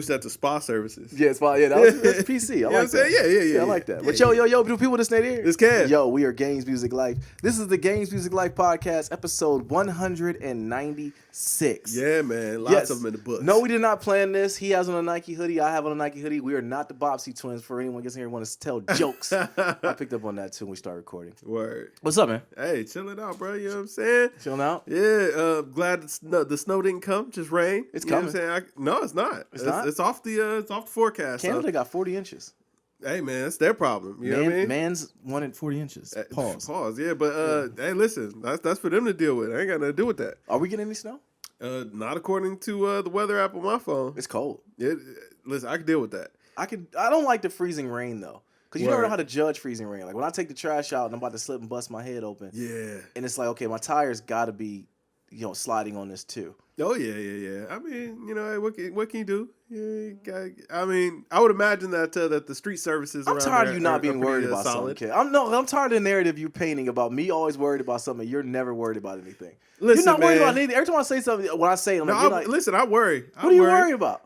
switched that to spa services. Yeah, that's PC. I like that. Yeah. I like that. But yo, do people listening here? This can. Yo, we are Games Music Life. This is the Games Music Life podcast, episode 196. Yeah, man. Lots of them in the books. No, we did not plan this. He has on a Nike hoodie. I have on a Nike hoodie. We are not the Bobsey twins. For anyone gets in here and wants to tell jokes, I picked up on that too when we started recording. Word. What's up, man? Hey, chilling out, bro. You know what I'm saying? Chilling out? Yeah. Glad the snow didn't come. Just rain. It's you know coming. What I'm saying? No, it's not. It's off the forecast. Canada got 40 inches. Hey, man, that's their problem. You know what I mean? Man's wanted 40 inches. Pause. Yeah, but hey, listen, that's for them to deal with. I ain't got nothing to do with that. Are we getting any snow? Not according to the weather app on my phone. It's cold. Listen, I can deal with that. I don't like the freezing rain though, because you never know how to judge freezing rain. Like when I take the trash out and I'm about to slip and bust my head open. Yeah. And it's like, okay, my tires got to be, sliding on this too. Oh yeah. I mean, hey, what can you do? Yeah, I mean, I would imagine that the street services. I'm tired of you not being worried about something, kid. I'm tired of the narrative you're painting about me always worried about something. You're never worried about anything. Listen, you're not worried man. about anything. Every time I say something, when I say it, I'm like, listen, I worry. What are you worried about?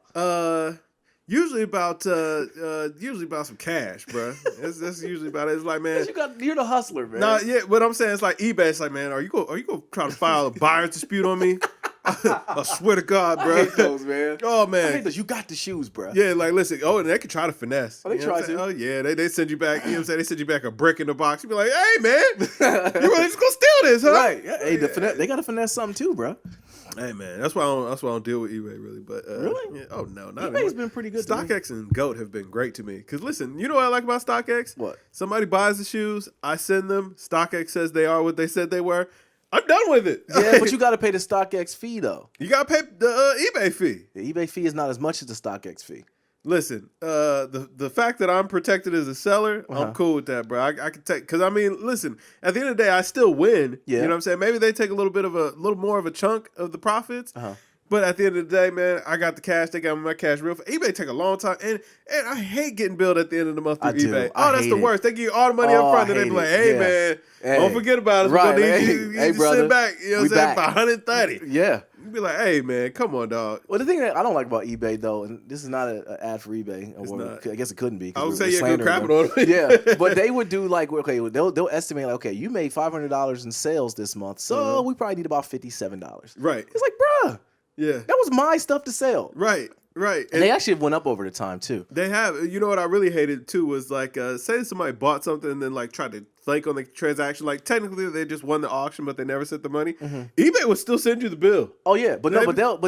Usually about some cash, bro. That's usually about it. It's like, man, you're the hustler, man. Nah, yeah. What I'm saying is like eBay. It's like, man, are you gonna try to file a buyer's dispute on me? I swear to God, bro. I hate those, man. Oh man, I hate those. You got the shoes, bro. Yeah, like listen. Oh, and they can try to finesse. Oh, they try to. Oh yeah, they send you back. You know what I'm saying? They send you back a brick in the box. You be like, hey man, you really just gonna steal this, huh? Right. Yeah. Hey, they gotta finesse something too, bro. Hey man, that's why I don't deal with eBay really. But really? Yeah, oh no, not eBay's anymore. been pretty good. StockX and Goat have been great to me. Cause listen, you know what I like about StockX? What? Somebody buys the shoes, I send them. StockX says they are what they said they were. I'm done with it. Yeah, but you got to pay the StockX fee though. You got to pay the eBay fee. The eBay fee is not as much as the StockX fee. Listen, the fact that I'm protected as a seller, I'm cool with that, bro. I can take, because I mean, listen, at the end of the day, I still win. Yeah. You know what I'm saying? Maybe they take a little more of a chunk of the profits. But at the end of the day, man, I got the cash. They got my cash real. eBay take a long time, and I hate getting billed at the end of the month through eBay. Oh, that's the worst. They give you all the money up front, and they be like, "Hey, man, don't forget about us. Right, we're gonna need you to sit back." You know what I'm saying? For 130. Yeah. You be like, "Hey, man, come on, dog." Well, the thing that I don't like about eBay though, and this is not an ad for eBay. I guess it couldn't be. I would say you're good capital. Yeah, but they would do like, okay, they'll estimate like, okay, you made $500 in sales this month, so we probably need about $57. Right. It's like, bruh. Yeah. That was my stuff to sell. Right. And they actually went up over the time too. They have. You know what I really hated too was like, say somebody bought something and then like tried to flake on the transaction. Like technically they just won the auction, but they never sent the money. eBay would still send you the bill. Oh yeah, but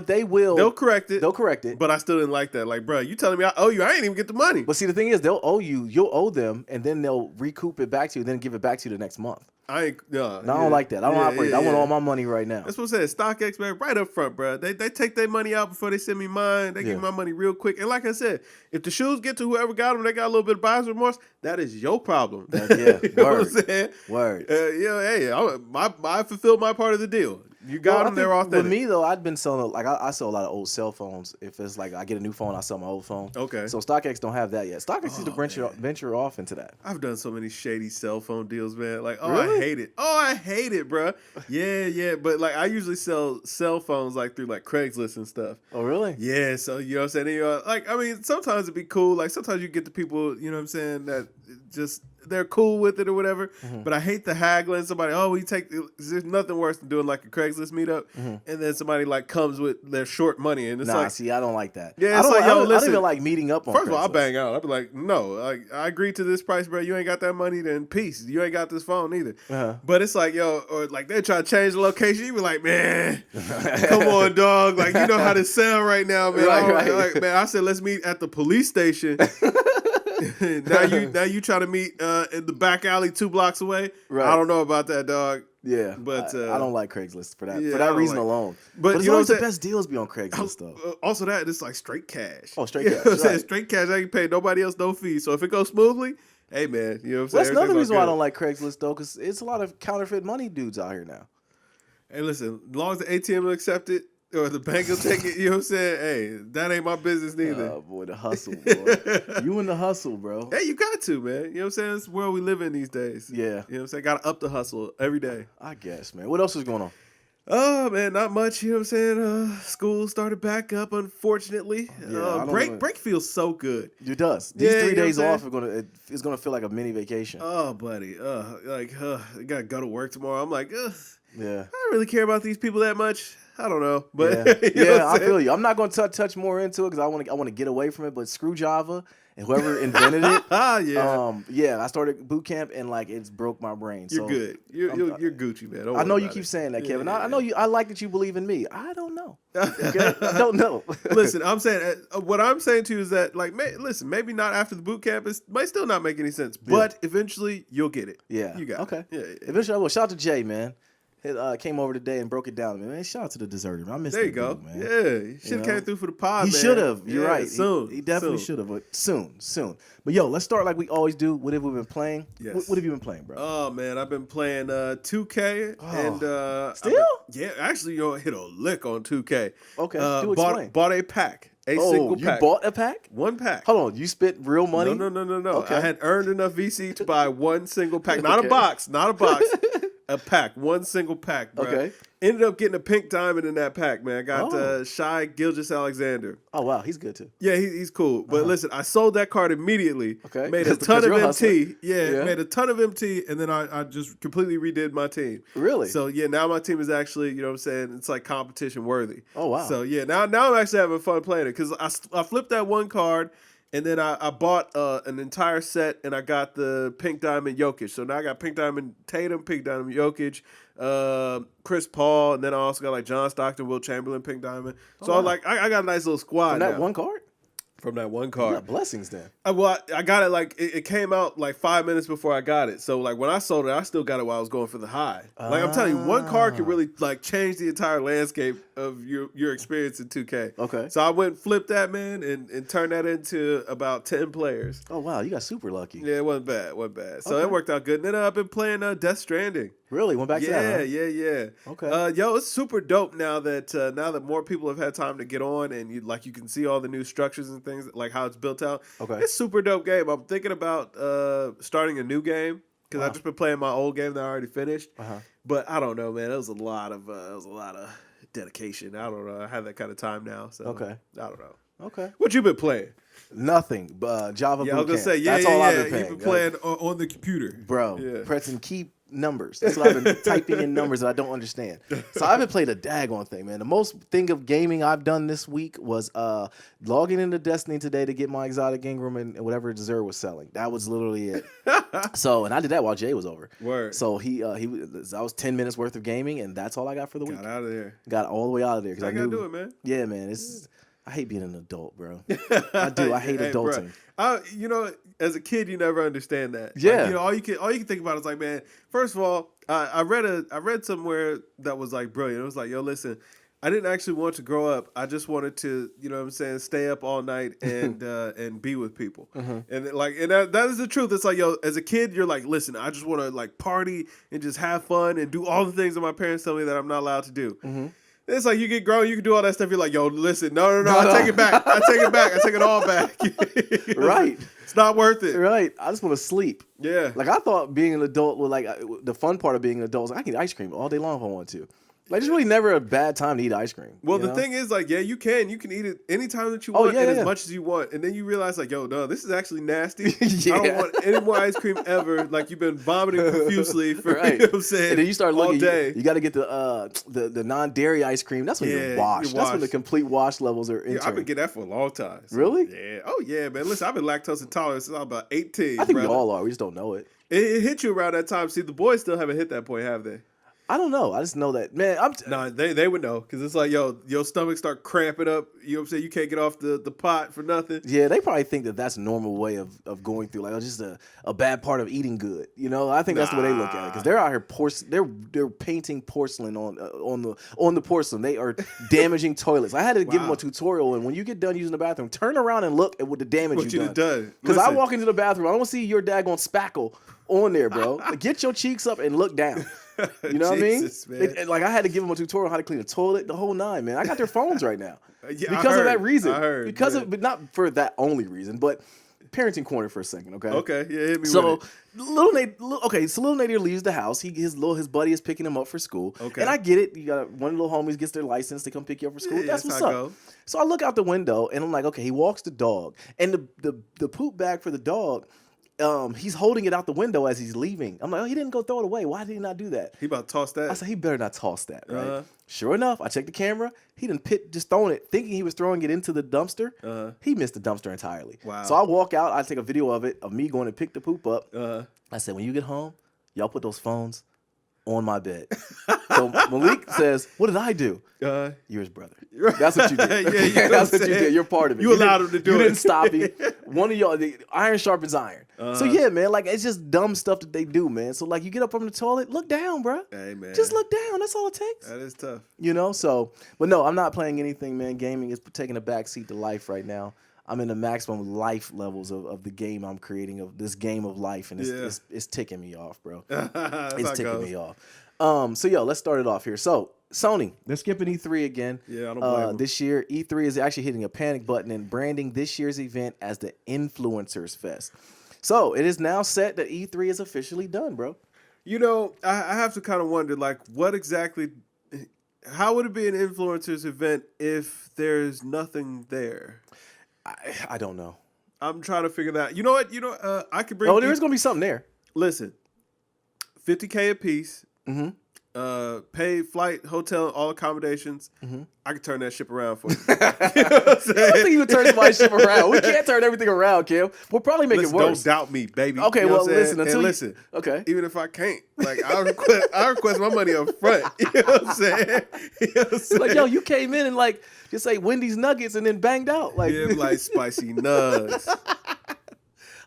they will. They'll correct it. They'll correct it. But I still didn't like that. Like, bro, you telling me I owe you? I ain't even get the money. But see, the thing is, they'll owe you. You'll owe them, and then they'll recoup it back to you, and then give it back to you the next month. I don't like that. I don't operate. I want all my money right now. That's what I'm saying. StockX, man, right up front, bro. They take their mony out before they send me mine. They give me my money real quick. And like I said, if the shoes get to whoever got them, they got a little bit of buyer's remorse. That is your problem. Yeah, you know what I'm saying? Word. Hey, I fulfilled my part of the the You got them, they're authentic. With me, though, I've been selling, like, I sell a lot of old cell phones. If it's like I get a new phone, I sell my old phone. Okay. So StockX don't have that yet. StockX needs to venture off into that. I've done so many shady cell phone deals, man. Like, really? I hate it. I hate it, bro. Yeah. But, like, I usually sell cell phones, like, through, like, Craigslist and stuff. Oh, really? Yeah, so, you know what I'm saying? Like, I mean, sometimes it'd be cool. Like, sometimes you get the people, you know what I'm saying, that just... they're cool with it or whatever, but I hate the haggling. Somebody, there's nothing worse than doing like a Craigslist meetup, and then somebody like comes with their short money, and it's like, see, I don't like that. Yeah, I don't even like meeting up on. First of all, I bang out. I'll be like, no, like I agreed to this price, bro. You ain't got that money, then peace. You ain't got this phone either. But it's like, or like they try to change the location. You be like, man, come on, dog. Like you know how to sell right now, man. Right. Like, man, I said let's meet at the police station. now you try to meet in the back alley 2 blocks away. Right. I don't know about that, dog. Yeah, but I don't like Craigslist for that reason alone. But you know the best deals be on Craigslist though. Also, that it's like straight cash. Oh, straight cash. I'm saying? Straight cash. I can pay nobody else no fee. So if it goes smoothly, hey man, you know what I'm saying. That's another reason why I don't like Craigslist though, because it's a lot of counterfeit money dudes out here now. Hey, listen, as long as the ATM will accept it. Or the bank will take it, you know what I'm saying? Hey, that ain't my business neither. Oh, boy, the hustle, boy. You in the hustle, bro. Hey, you got to, man. You know what I'm saying? It's the world we live in these days. Yeah. You know what I'm saying? Got to up the hustle every day. I guess, man. What else is going on? Oh man, not much. You know what I'm saying? School started back up, unfortunately. Yeah, break feels so good. It does. These 3 days off it's gonna feel like a mini vacation. Oh, buddy. I gotta go to work tomorrow. I'm like, ugh. Yeah. I don't really care about these people that much. I don't know, but I feel you. I'm not going to touch more into it because I want to get away from it. But screw Java and whoever invented it. I started boot camp and like it's broke my brain. You're good. You're Gucci, man. I know you keep saying that, Kevin. I know you. I like that you believe in me. I don't know. Okay? I don't know. Listen, I'm saying what I'm saying to you is that like, listen, maybe not after the boot camp. It might still not make any sense, but eventually you'll get it. Yeah, you got it. Yeah. Eventually I will. Shout out to Jay, man. Came over today and broke it down. Man, shout out to the deserter. Man. I missed. There you go. Man. Yeah, he should have came through for the pod. He should have. You're right. Soon. He definitely should have. But soon. But yo, let's start like we always do. What have we been playing? Yes. What have you been playing, bro? Oh man, I've been playing 2K and still. Actually, hit a lick on 2K. Okay, do explain. Bought a pack. Single pack. You bought a pack? One pack. Hold on, you spent real money? No. Okay. I had earned enough VC to buy one single pack, not a box. A pack, one single pack, bro. Okay. Ended up getting a pink diamond in that pack, man. I got Shai Gilgeous-Alexander. Oh, wow. He's good, too. Yeah, he's cool. But listen, I sold that card immediately. Okay. Made a ton of MT. Made a ton of MT, and then I just completely redid my team. Really? So, yeah, now my team is actually, you know what I'm saying, it's like competition worthy. Oh, wow. So, yeah, now I'm actually having fun playing it because I flipped that one card. And then I bought an entire set, and I got the Pink Diamond Jokic. So now I got Pink Diamond Tatum, Pink Diamond Jokic, Chris Paul, and then I also got like John Stockton, Will Chamberlain, Pink Diamond. So I got a nice little squad from that one card? From that one card. You got blessings then. I got it like it came out like 5 minutes before I got it. So like when I sold it, I still got it while I was going for the high. Like I'm telling you, one card can really like change the entire landscape of your experience in 2K. Okay. So I went and flipped that, man, and turned that into about 10 players. Oh wow, you got super lucky. Yeah, it wasn't bad. So it worked out good. And then I've been playing Death Stranding. Really? Went back to that? Huh? Yeah. Okay. It's super dope now that more people have had time to get on and you can see all the new structures and things, like how it's built out. Okay. It's a super dope game. I'm thinking about starting a new game because I've just been playing my old game that I already finished. But I don't know, man. It was a lot of dedication. I don't know. I have that kind of time now. So I don't know. Okay. What you been playing? Nothing. Java. Yeah, I was gonna say That's all I've been playing. You've been playing on the computer, bro. Yeah. Pressing key numbers. That's what I've been typing in numbers that I don't understand. So I haven't played a daggone thing, man. The most thing of gaming I've done this week was logging into Destiny today to get my exotic Ingram and whatever Zer was selling. That was literally it. So, and I did that while Jay was over. Word. So that was 10 minutes worth of gaming, and that's all I got for the week. Got out of there. Got all the way out of there because I gotta knew. Do it, man. Yeah, man. I hate being an adult, bro. I do. I hate adulting. As a kid, you never understand that. Yeah. Like, all you can think about is like, man. First of all, I read somewhere that was like brilliant. It was like, yo, listen, I didn't actually want to grow up. I just wanted to, you know what I'm saying, stay up all night and be with people. And that is the truth. It's like, yo, as a kid, you're like, listen, I just want to like party and just have fun and do all the things that my parents tell me that I'm not allowed to do. It's like you get grown, you can do all that stuff. You're like, yo, listen, no, I take it back. I take it all back. Right. It's not worth it. Right. I just want to sleep. Yeah. Like I thought being an adult was like the fun part of being an adult was I can eat ice cream all day long if I want to. Like, there's really never a bad time to eat ice cream. Well, the thing is, like, yeah, you can eat it anytime that you want and as much as you want. And then you realize, like, yo, no, this is actually nasty. I don't want any more ice cream ever. Like, you've been vomiting profusely for, you know what I'm saying, and then you start looking, all day. You got to get the non-dairy ice cream. That's when you're washed. That's when the complete wash levels are entering. Yeah, I've been getting that for a long time. So, really? Yeah. Oh, yeah, man. Listen, I've been lactose intolerant since I was about 18. I think we all are. We just don't know it. It hit you around that time. See, the boys still haven't hit that point, have they? I don't know. I just know that, man. They would know because it's like, yo, your stomach start cramping up. You know what I'm saying? You can't get off the pot for nothing. Yeah, they probably think that that's a normal way of going through, like, just a bad part of eating good. You know, I think that's the way they look at it because they're out here they're painting porcelain on the porcelain. They are damaging toilets. I had to give them a tutorial, and when you get done using the bathroom, turn around and look at what the damage you've done. Because I walk into the bathroom, I don't want to see your daggone spackle on there, bro. Like, get your cheeks up and look down. You know what I mean? Like I had to give them a tutorial on how to clean a toilet, the whole nine, man. I got their phones right now because of that reason. But not for that only reason. But parenting corner for a second, okay? Okay, yeah, hit me So with it. Little Nadir leaves the house. His buddy is picking him up for school. Okay. And I get it. You got one of the little homies gets their license to come pick you up for school. Yeah, that's what's how it up. go. So I look out the window and I'm like, okay, he walks the dog. And the poop bag for the dog, he's holding it out the window as he's leaving. I'm like, oh, he didn't go throw it away. Why did he not do that? He about to toss that. I said, he better not toss that, right? Sure enough, I checked the camera. He didn't just throwing it, thinking he was throwing it into the dumpster. He missed the dumpster entirely. Wow. So I walk out. I take a video of it, of me going to pick the poop up. I said, when you get home, y'all put those phones on my bed. So Malik says, what did I do? You're his brother. That's what you did. Yeah, that's what you did. You're part of it. You allowed him to do it. You didn't stop him. One of y'all, iron sharpens iron. So yeah, man, like it's just dumb stuff that they do, man. So like you get up from the toilet, look down, bro. Hey, man. Just look down. That's all it takes. That is tough. You know, so, but no, I'm not playing anything, man. Gaming is taking a backseat to life right now. I'm in the maximum life levels of the game I'm creating, of this game of life, and it's ticking me off, bro. It's ticking me off. So yo, let's start it off here. So Sony, they're skipping E3 again. Yeah, I don't blame them. This year, E3 is actually hitting a panic button and branding this year's event as the Influencers Fest. So it is now set that E3 is officially done, bro. You know, I have to kind of wonder, like, what exactly, how would it be an influencers event if there's nothing there? I don't know. I'm trying to figure that out. You know what? I could bring. Oh, there's gonna be something there. Listen, $50K a piece. Mm-hmm. Pay flight, hotel, all accommodations. Mm-hmm. I could turn that ship around for you. I don't think you would turn somebody's ship around. We can't turn everything around, Kim. We'll probably make it worse. Don't doubt me, baby. Okay, you know well, listen. Okay. Even if I can't, like, I request my money up front. You know what I'm saying? You know what I'm saying? Like, yo, you came in and like just ate Wendy's nuggets and then banged out. Like, yeah, like spicy nuts.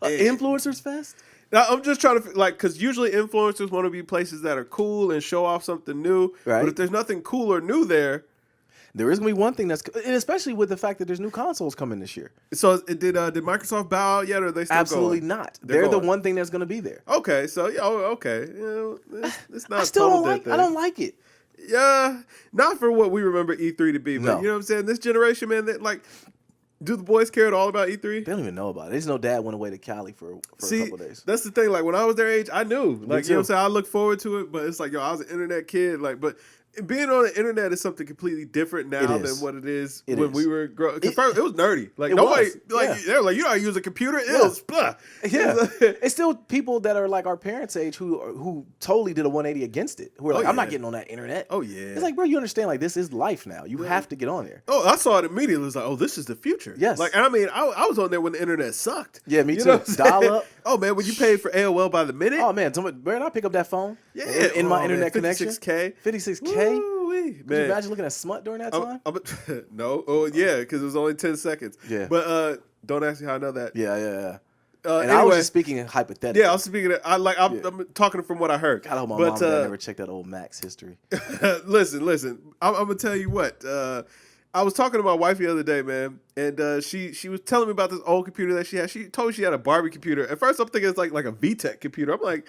Influencers Fest. Now, I'm just trying to, like, because usually influencers want to be places that are cool and show off something new. Right. But if there's nothing cool or new there. There is going to be one thing and especially with the fact that there's new consoles coming this year. So did Microsoft bow out yet, or are they still Absolutely going? not. They're the one thing that's going to be there. Okay, so, okay. You know, it's not I still don't like I don't like it. Yeah, not for what we remember E3 to be. But No. you know what I'm saying? This generation, man, that, like, do the boys care at all about E3? They don't even know about it. They just know Dad went away to Cali for a couple of days. That's the thing. Like, when I was their age, I knew. Like, you know what I'm saying? I look forward to it, but it's like, yo, I was an internet kid. Like, but being on the internet is something completely different now than what it is when we were growing. Because first, it was nerdy. Like, nobody, they were like, you know how to use a computer? It was, blah. Yeah. It's still people that are like our parents' age who totally did a 180 against it. Who are like, I'm not getting on that internet. Oh, yeah. It's like, bro, you understand, like, this is life now. You have to get on there. Oh, I saw it immediately. It was like, oh, this is the future. Yes. Like, I mean, I was on there when the internet sucked. Yeah, me too. Dial up. Oh, man, when you paid for AOL by the minute? Oh, man, better not pick up that phone. Yeah. In my internet connection. 56K. 56K? Woo-wee, Could you imagine looking at smut during that time? No. Oh, yeah, because it was only 10 seconds. Yeah. But don't ask me how I know that. Yeah. And anyway, I was just speaking hypothetically. Yeah, I was speaking. I'm talking from what I heard. God, I hope my mom and dad never checked that old Max history. Listen. I'm gonna tell you what. I was talking to my wife the other day, man, and she was telling me about this old computer that she had. She told me she had a Barbie computer. At first, I'm thinking it's like a VTech computer. I'm like,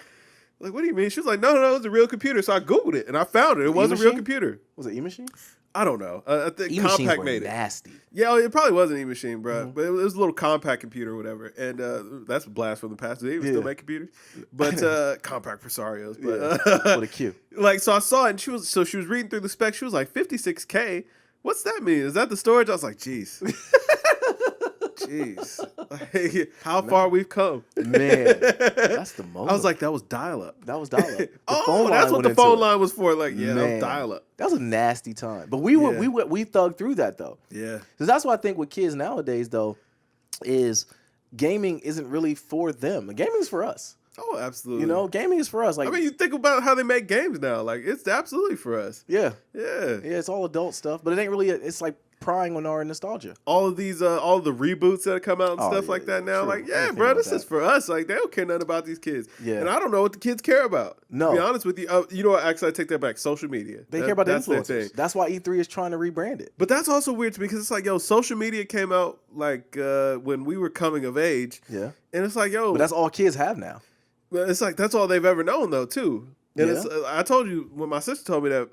what do you mean? She was like, no, it's a real computer. So I Googled it and I found it. It was a real computer. Was it E-Machine? I don't know. I think E-Machines Compaq were made it. nasty. Yeah, it probably was an E-Machine, bro. But it was a little Compaq computer or whatever. And that's a blast from the past. Do they even still make computers? But Compaq Presarios. But What a Q. Like, so I saw it and she was reading through the specs. She was like, 56K? What's that mean? Is that the storage? I was like, jeez. Like, how far we've come. Man, that's the most. I was like, that was dial-up. That was dial-up. That's what the phone line was for. Like, yeah, that was dial-up. That was a nasty time. But we thugged through that, though. Yeah. Because that's what I think with kids nowadays, though, is gaming isn't really for them. Gaming is for us. Oh, absolutely. You know, gaming is for us. Like, I mean, you think about how they make games now. Like, it's absolutely for us. Yeah. Yeah. Yeah, it's all adult stuff. But it ain't really, it's like prying on our nostalgia. All of these, all the reboots that come out and stuff like that now. True. Like, yeah, anything bro, this is for us. Like, they don't care nothing about these kids. Yeah. And I don't know what the kids care about. No. To be honest with you, you know what? Actually, I take that back. Social media. They care about the influencers. That's why E3 is trying to rebrand it. But that's also weird to me because it's like, yo, social media came out like when we were coming of age. Yeah. And it's like, yo. But that's all kids have now. It's like, that's all they've ever known, though, too. And I told you, when my sister told me that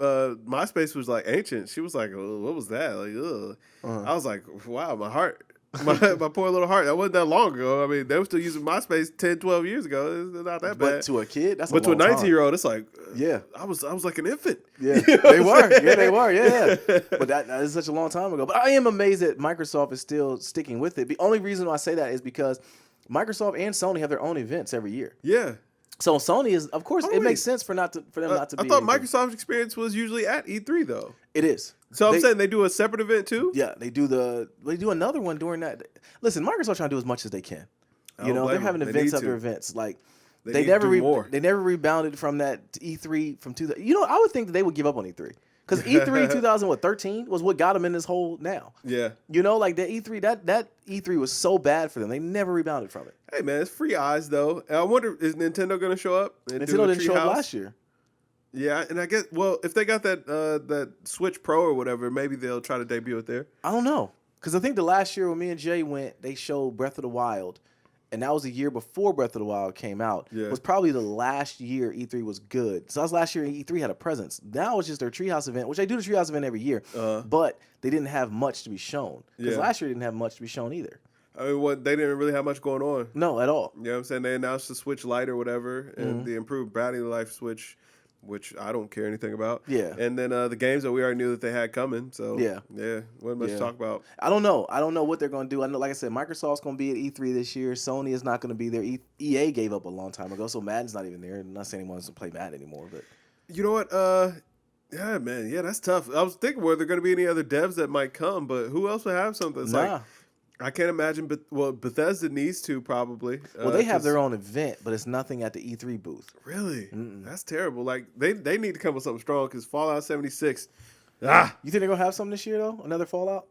MySpace was, like, ancient, she was like, oh, what was that? Like, ugh. I was like, wow, my heart My poor little heart. That wasn't that long ago. I mean, they were still using MySpace 10, 12 years ago. It's not that bad. But to a kid, that's but a long to a 19-year-old, it's like, yeah, I was like an infant. Yeah, they were. Yeah, they were. Yeah. But that is such a long time ago. But I am amazed that Microsoft is still sticking with it. The only reason I say that is because Microsoft and Sony have their own events every year. Yeah. So Sony is, of course, it makes sense for them not to be. I thought Microsoft's experience was usually at E3 though. It is. So I'm saying they do a separate event too. Yeah, they do another one during that. Listen, Microsoft trying to do as much as they can. You know, they're having events after events. Like they never rebounded from that E3 from 2000. You know, I would think that they would give up on E3 because E3 2013 was what got them in this hole now. Yeah. You know, like that E3 that E3 was so bad for them. They never rebounded from it. Hey man, it's free eyes though. I wonder, is Nintendo going to show up? Nintendo didn't show up last year. Yeah, and I guess, well, if they got that Switch Pro or whatever, maybe they'll try to debut it there. I don't know. Because I think the last year when me and Jay went, they showed Breath of the Wild. And that was the year before Breath of the Wild came out. Yeah. It was probably the last year E3 was good. So that was last year E3 had a presence. Now it's just their Treehouse event, which they do the Treehouse event every year. But they didn't have much to be shown. Because last year they didn't have much to be shown either. I mean, they didn't really have much going on. No, at all. You know what I'm saying? They announced the Switch Lite or whatever, and the improved battery life Switch, which I don't care anything about. Yeah. And then the games that we already knew that they had coming. So yeah, wasn't much to talk about. I don't know what they're going to do. I know, like I said, Microsoft's going to be at E3 this year. Sony is not going to be there. EA gave up a long time ago, so Madden's not even there. I'm not saying anyone wants to play Madden anymore, but you know what? Yeah, man. Yeah, that's tough. I was thinking, were there going to be any other devs that might come, but who else would have something? It's like, I can't imagine, but Bethesda needs to probably. Well, they have their own event, but it's nothing at the E3 booth. Really? That's terrible. Like they need to come with something strong because Fallout 76. You think they're gonna have something this year though? Another Fallout?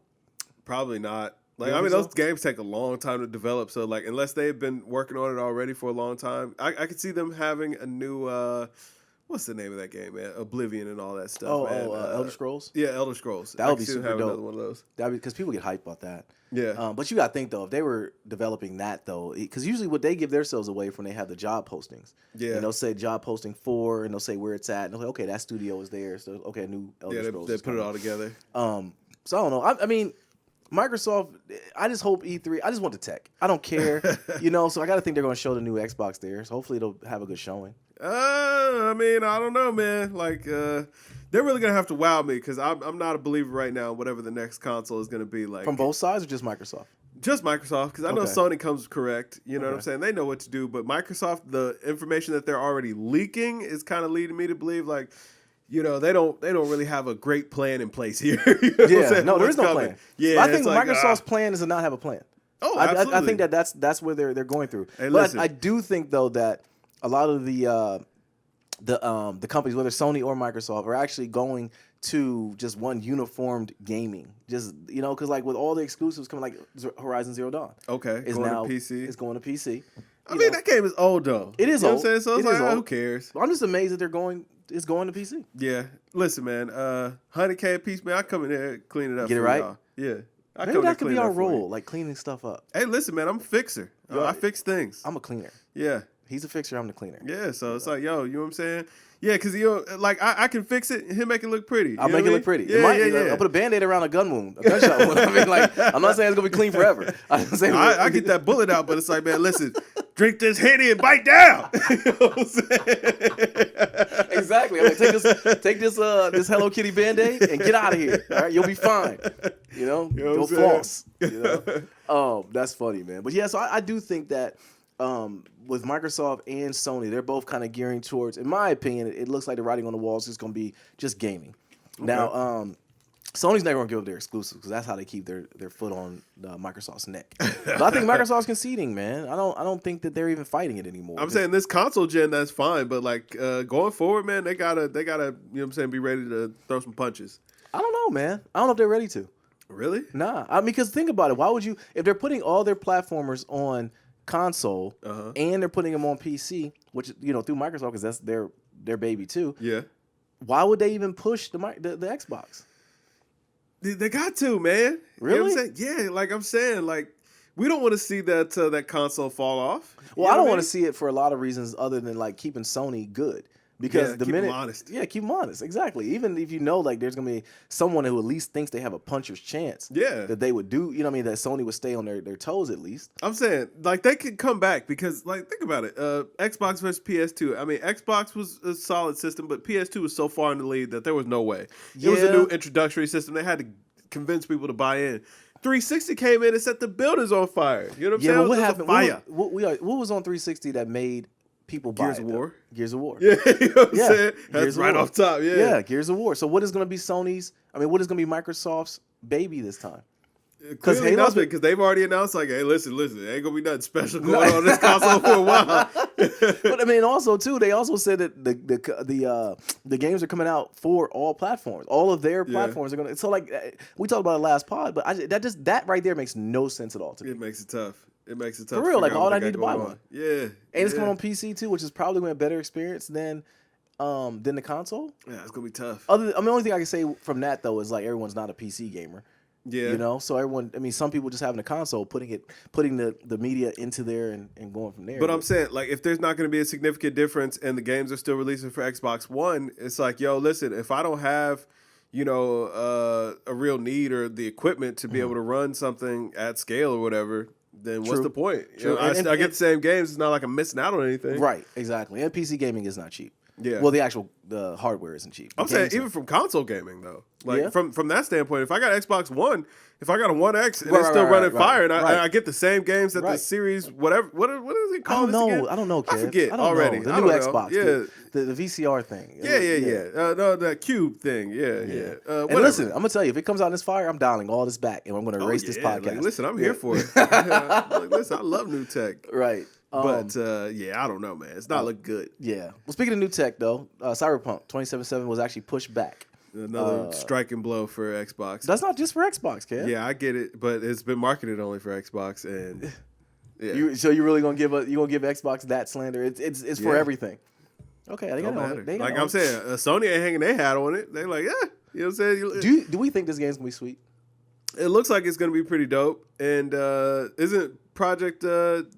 Probably not. Like I mean, those games take a long time to develop. So like, unless they've been working on it already for a long time, I could see them having a new. What's the name of that game, man? Oblivion and all that stuff. Elder Scrolls? Yeah, Elder Scrolls. That would be super dope. Another one of those. That because people get hyped about that. Yeah. But you got to think, though, if they were developing that, though, because usually what they give themselves away from when they have the job postings. Yeah. And they'll say job posting 4, and they'll say where it's at. And they'll say, okay, that studio is there. So, okay, a new Elder Scrolls. They put it all together. So, I don't know. I mean, Microsoft, I just hope E3, I just want the tech. I don't care. So I got to think they're going to show the new Xbox there. So hopefully it'll have a good showing. I mean, I don't know, man. Like, they're really gonna have to wow me because I'm not a believer right now. Whatever the next console is gonna be like, from both sides or just Microsoft? Just Microsoft, because I know Sony comes correct. You know what I'm saying? They know what to do, but Microsoft, the information that they're already leaking is kind of leading me to believe like, they don't really have a great plan in place here. No, there is no plan. Yeah, I think Microsoft's plan is to not have a plan. Oh, absolutely. I think that's where they're going through. Hey, but I do think though that a lot of the companies, whether Sony or Microsoft, are actually going to just one uniformed gaming. Just because like with all the exclusives coming, like Horizon Zero Dawn, is going to PC. It's going to PC. I mean, that game is old though. It is old. You know what I'm saying? So it's like, who cares? I'm just amazed that it's going to PC. Yeah. Listen, man. 100K a piece, man. I come in here clean it up. Get it right. Y'all. Yeah. Maybe that could be our role, like cleaning stuff up. Hey, listen, man. I'm a fixer. I fix things. I'm a cleaner. Yeah. He's a fixer. I'm the cleaner. Yeah, so it's like, you know what I'm saying? Yeah, because like I can fix it and he'll make it look pretty. I'll make it look pretty. Yeah. I'll put a Band-Aid around a gun wound, a gunshot wound. I mean, like, I'm not saying it's gonna be clean forever. I get that bullet out, but it's like, man, listen, drink this Henny and bite down. You know what I'm saying? Exactly. I mean, take this Hello Kitty Band-Aid and get out of here. All right, you'll be fine. Go floss. That's funny, man. But yeah, so I do think that. With Microsoft and Sony, they're both kind of gearing towards, in my opinion, it looks like the writing on the wall is just going to be just gaming. Okay. Now, Sony's never going to give up their exclusives because that's how they keep their foot on Microsoft's neck. But I think Microsoft's conceding, man. I don't think that they're even fighting it anymore. I'm saying this console gen, that's fine, but like going forward, man, they gotta, you know what I'm saying, be ready to throw some punches. I don't know, man. I don't know if they're ready to. Really? Nah. I mean, because think about it. Why would you, if they're putting all their platformers on console and they're putting them on PC, which through Microsoft because that's their baby too. Yeah. Why would they even push the Xbox? They got to, man. Really? You know what I'm saying? Yeah, like I'm saying, like we don't want to see that console fall off. Well, I don't want to see it for a lot of reasons other than like keeping Sony good. Because the keep minute, them honest. keep them honest. Exactly. Even if you know, like, there's gonna be someone who at least thinks they have a puncher's chance. Yeah. That they would do. You know what I mean? That Sony would stay on their toes at least. I'm saying, like, they could come back because, like, think about it. Xbox versus PS2. I mean, Xbox was a solid system, but PS2 was so far in the lead that there was no way. It was a new introductory system. They had to convince people to buy in. 360 came in and set the buildings on fire. You know what I'm saying? But what happened? Fire. What was on 360 that made people buy Gears of War. Gears of War. Yeah, you know what I'm saying? That's Gears of right War. off top. Yeah. Yeah, Gears of War. So what is going to be Sony's? I mean, what is going to be Microsoft's baby this time? Because they've already announced, like, hey, listen, it ain't gonna be nothing special going on this console for a while. But I mean, also too, they also said that the games are coming out for all platforms. All of their platforms are gonna. So like we talked about it last pod, but that right there makes no sense at all to me. It makes it tough. For real. Like, all I need to buy one. Yeah, and it's coming on PC too, which is probably going to be a better experience than the console. Yeah, it's gonna be tough. The only thing I can say from that though is, like, everyone's not a PC gamer. Yeah. You know, so everyone, I mean, some people just having a console, putting the media into there and going from there. But I'm saying, like, if there's not going to be a significant difference and the games are still releasing for Xbox One, it's like, yo, listen, if I don't have, you know, a real need or the equipment to be able to run something at scale or whatever, then what's the point? You know, I get the same games. It's not like I'm missing out on anything. Right, exactly. And PC gaming is not cheap. Yeah. Well, the hardware isn't cheap. I'm saying even from console gaming though, like from that standpoint, if I got Xbox One, if I got a One X and it's still running fire, and I get the same games that the series, whatever, what is it called? I don't know, kid. I forget already. Know. The new Xbox, the VCR thing. No, that Cube thing. Yeah. And listen, I'm gonna tell you, if it comes out in this fire, I'm dialing all this back, and I'm gonna erase this podcast. Like, listen, I'm here for it. Like, listen, I love new tech. Right. But I don't know, man. It's not looking good. Yeah. Well, speaking of new tech, though, Cyberpunk 2077 was actually pushed back. Another striking blow for Xbox. That's not just for Xbox, kid. Yeah, I get it, but it's been marketed only for Xbox, and So you really gonna give Xbox that slander? It's for everything. Okay, they got it. Like I'm saying, Sony ain't hanging their hat on it. They're like, you know what I'm saying? Do we think this game's gonna be sweet? It looks like it's gonna be pretty dope, and isn't Project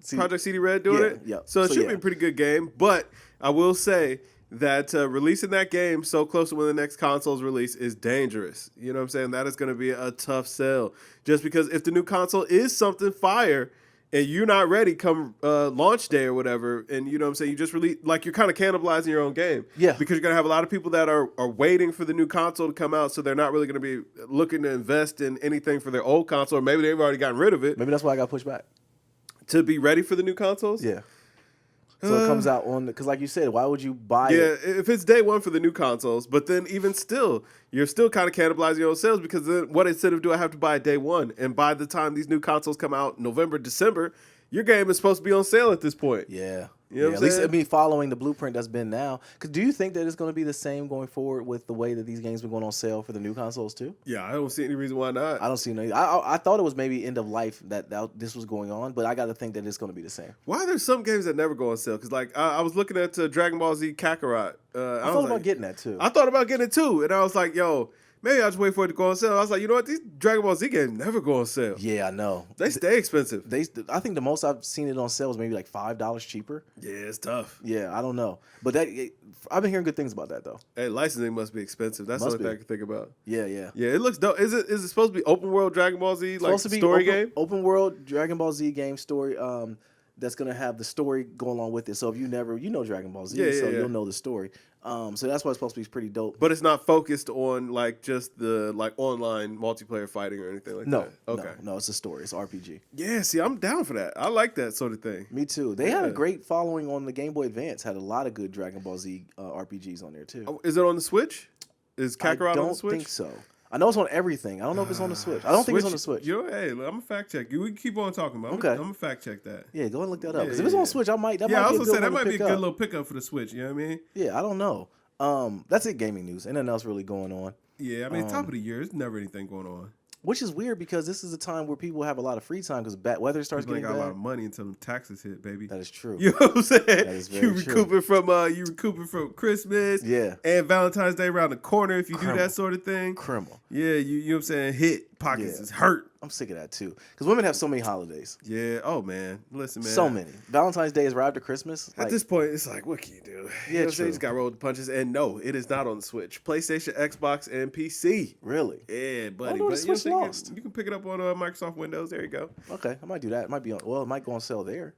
CD Red doing it? Yeah. So it should be a pretty good game. But I will say that releasing that game so close to when the next console's release is dangerous. You know what I'm saying? That is going to be a tough sell. Just because if the new console is something fire and you're not ready come launch day or whatever, and you know what I'm saying, you just release, like, you're kind of cannibalizing your own game. Yeah. Because you're going to have a lot of people that are waiting for the new console to come out, so they're not really going to be looking to invest in anything for their old console, or maybe they've already gotten rid of it. Maybe that's why I got pushed back. To be ready for the new consoles? Yeah. So it comes out on, because like you said, why would you buy it? Yeah, if it's day one for the new consoles, but then even still, you're still kind of cannibalizing your own sales, because then what incentive do I have to buy day one? And by the time these new consoles come out November, December, your game is supposed to be on sale at this point. Yeah. You know what I'm at least saying? it'd be following the blueprint that's been now. Because do you think that it's going to be the same going forward with the way that these games been going on sale for the new consoles too? Yeah, I don't see any reason why not. I don't see no. I thought it was maybe end of life that this was going on, but I got to think that it's going to be the same. Why are there some games that never go on sale? Because like I was looking at Dragon Ball Z Kakarot. I thought about getting that too. I thought about getting it too, and I was like, yo, maybe I'll just wait for it to go on sale. I was like, you know what? These Dragon Ball Z games never go on sale. Yeah, I know. They stay expensive. I think the most I've seen it on sale is maybe like $5 cheaper. Yeah, it's tough. Yeah, I don't know. But I've been hearing good things about that though. Hey, licensing must be expensive. That's the only thing I can think about. Yeah. Yeah, it looks dope. Is it supposed to be open world Dragon Ball Z, like story game? Open world Dragon Ball Z game story. That's gonna have the story go along with it. So if you know Dragon Ball Z, you'll know the story. So that's why it's supposed to be pretty dope. But it's not focused on like just the like online multiplayer fighting or anything like that. Okay. No, it's a story. It's RPG. Yeah, see, I'm down for that. I like that sort of thing. Me too. They had a great following on the Game Boy Advance. Had a lot of good Dragon Ball Z RPGs on there too. Oh, is it on the Switch? Is Kakarot on the Switch? I don't think so. I know it's on everything. I don't know if it's on the Switch. I don't think it's on the Switch. You know, hey, I'm gonna fact check. We can keep on talking about it. Okay. I'm gonna fact check that. Yeah, go and look that up. Because if it's on Switch, I might. I was gonna say that might be a good little pickup for the Switch. You know what I mean? Yeah, I don't know. That's it. Gaming news. Ain't nothing else really going on. Yeah, I mean, top of the year, there's never anything going on. Which is weird because this is a time where people have a lot of free time because bad weather starts getting bad. Got a lot of money until the taxes hit, baby. That is true. You know what I'm saying? That is very true. You recouping from Christmas. Yeah. And Valentine's Day around the corner if you do that sort of thing. Criminal. Yeah, you know what I'm saying? Hit pockets is hurt. I'm sick of that too. Because women have so many holidays. Yeah. Oh man, listen, man. So many. Valentine's Day is right after Christmas. At this point, it's like, what can you do? Yeah, You just got rolled the punches. And no, it is not on the Switch. PlayStation, Xbox, and PC. Really? Yeah, buddy. But Switch lost. You can pick it up on Microsoft Windows. There you go. Okay, I might do that. It might be on. Well, it might go on sale there.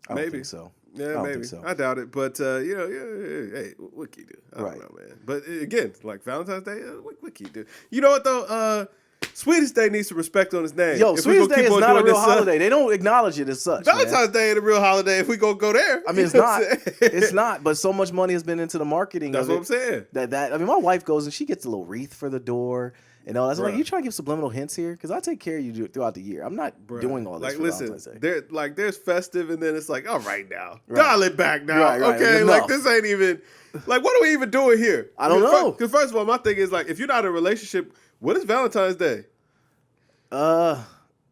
I don't think so. Yeah, maybe. So. I doubt it, but hey, what can you do? I don't know, man. But again, like Valentine's Day, what can you do? You know what though? Sweetest Day needs some respect on his name. Yo, Sweetest Day is not a real holiday. They don't acknowledge it as such. Valentine's Day ain't a real holiday if we go there. I mean, it's not. It's not. But so much money has been into the marketing. That's what I'm saying. That I mean, my wife goes and she gets a little wreath for the door. And all that's like, you trying to give subliminal hints here? Because I take care of you throughout the year. I'm not doing all this. Like, listen, there's festive, and then it's like, all right now, dial it back now, right, okay? Like this ain't even like, what are we even doing here? I don't know. Because first of all, my thing is like, if you're not in a relationship, what is Valentine's Day? I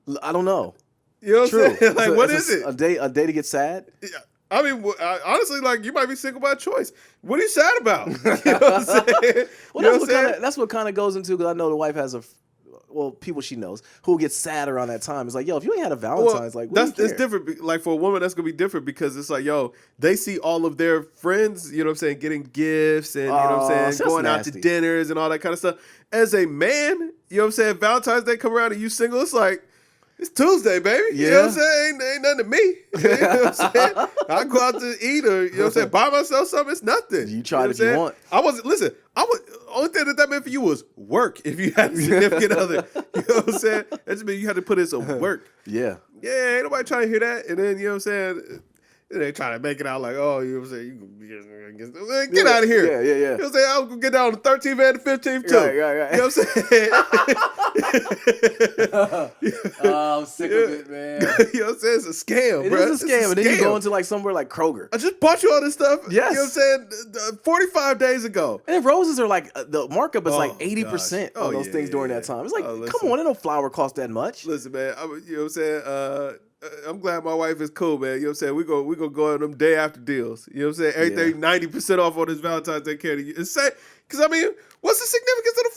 don't know. You know what I'm saying? Like, what is it? A day to get sad? Yeah. I mean, honestly, like, you might be single by choice. What are you sad about? You know what I'm saying? Well, that's what kind of goes into, because I know the wife has people she knows who get sad around that time. It's like, yo, if you ain't had a Valentine's, like, it's different. Like, for a woman, that's gonna be different because it's like, yo, they see all of their friends, you know what I'm saying, getting gifts and you know what I'm saying, going out to dinners and all that kind of stuff. As a man, you know what I'm saying, Valentine's Day come around and you single, it's like, it's Tuesday, baby. Yeah. You know what I'm saying? Ain't nothing to me. You know what I'm saying? I go out to eat or, you know what I'm saying, buy myself something. It's nothing. You try what you want. Only thing that meant for you was work if you had a significant other. You know what I'm saying? That just means you had to put in some work. Yeah. Yeah, ain't nobody trying to hear that. And then, you know what I'm saying, they trying to make it out like, oh, you know what I'm saying, get out of here. Yeah. You know what I'm saying? I was going to get down on the 13th and the 15th too. Right. You know what I'm saying? Oh, I'm sick of it, man. You know what I'm saying? It's a scam, bro. It is a scam. And then you go into like somewhere like Kroger. I just bought you all this stuff. Yes. You know what I'm saying? 45 days ago. And then roses are like, the markup is like 80% on those things during that time. It's like, come on, ain't no flower cost that much. Listen, man, you know what I'm saying? I'm glad my wife is cool, man. You know what I'm saying? We go on them day after deals. You know what I'm saying? Everything 90% off on this Valentine's Day candy. It's because I mean, what's the significance of the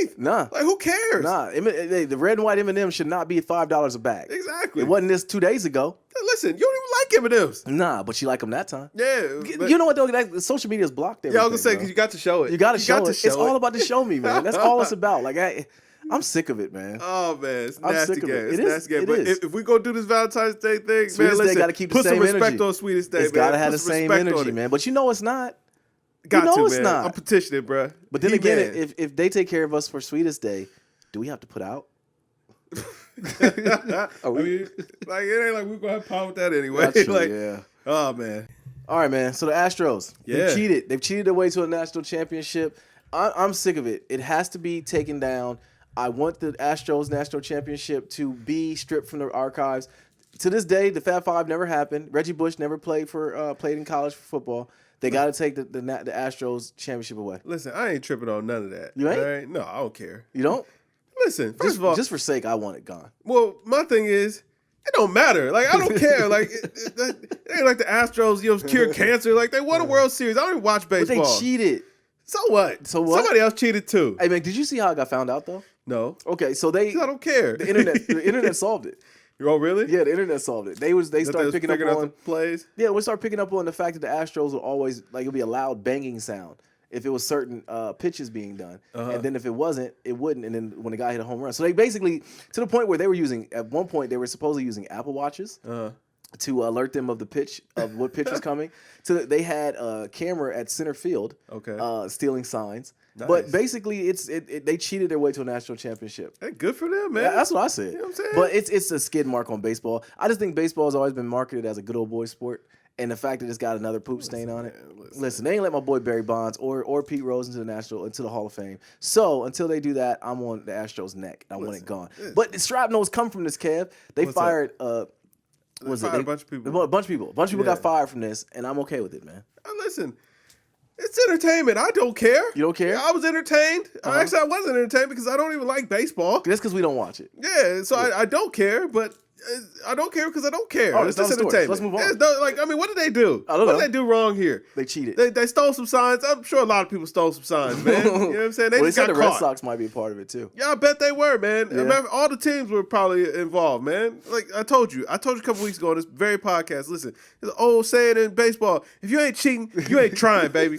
14th? Nah. Like, who cares? Nah. The red and white M&Ms should not be $5 a bag. Exactly. It wasn't this 2 days ago. Listen, you don't even like M&Ms. Nah, but you like them that time. Yeah. You know what, though? Social media's blocked everything. Yeah, I was going to say, because you got to show it. You got to show it. It's all about the show me, man. That's all it's about. Like, I'm sick of it, man. Oh, man. It's nasty game. It's nasty game. But if we go do this Valentine's Day thing, Sweetest man, listen, Day gotta keep the put same some respect energy. on Sweetest Day, It's man. got to have the same energy, man. But you know it's not. It's man. not. I'm petitioning, bro. But then again, if they take care of us for Sweetest Day, do we have to put out? I mean, like, it ain't like we're going to have power with that anyway. That's true, like, yeah. Oh, man. All right, man. So the Astros, they cheated. They've cheated their way to a national championship. I'm sick of it. It has to be taken down. I want the Astros national championship to be stripped from the archives. To this day, the Fab Five never happened. Reggie Bush never played in college for football. They got to take the Astros championship away. Listen, I ain't tripping on none of that. You ain't? Right? No, I don't care. You don't? Listen, first of all, just for sake, I want it gone. Well, my thing is, it don't matter. Like, I don't care. Like, it ain't like the Astros, you know, cure cancer. Like, they won a World Series. I don't even watch baseball. But they cheated. So what? Somebody else cheated too. Hey, man, did you see how I got found out though? No. Okay, so I don't care. The internet solved it. Oh, really? Yeah, the internet solved it. They started picking up on the plays. Yeah, we started picking up on the fact that the Astros will always it'll be a loud banging sound if it was certain pitches being done, and then if it wasn't, it wouldn't. And then when the guy hit a home run, so they basically to the point where they were using at one point they were supposedly using Apple Watches. To alert them of the pitch of what pitch was coming. So they had a camera at center field, stealing signs. Nice. But basically, they cheated their way to a national championship. Hey, good for them, man. Yeah, that's what I said. You know what I'm saying? But it's a skid mark on baseball. I just think baseball has always been marketed as a good old boy sport, and the fact that it's got another poop stain on it. Listen, they ain't let my boy Barry Bonds or Pete Rose into the Hall of Fame. So until they do that, I'm on the Astros' neck. I want it gone. But shrapnel's come from this, Kev. They fired. A bunch of people. A bunch of people got fired from this, and I'm okay with it, man. Listen, it's entertainment. I don't care. You don't care? I was entertained. Actually, I wasn't entertained because I don't even like baseball. That's because we don't watch it. Yeah, so I don't care. But I don't care because I don't care. Oh, it's just entertainment. Let's move on. What did they do? I don't know. What did they do wrong here? They cheated. They stole some signs. I'm sure a lot of people stole some signs, man. You know what I'm saying? They just got the caught. Red Sox might be a part of it too. Yeah, I bet they were, man. Yeah. I mean, all the teams were probably involved, man. Like I told you a couple weeks ago on this very podcast. Listen, there's an old saying in baseball: if you ain't cheating, you ain't trying, baby.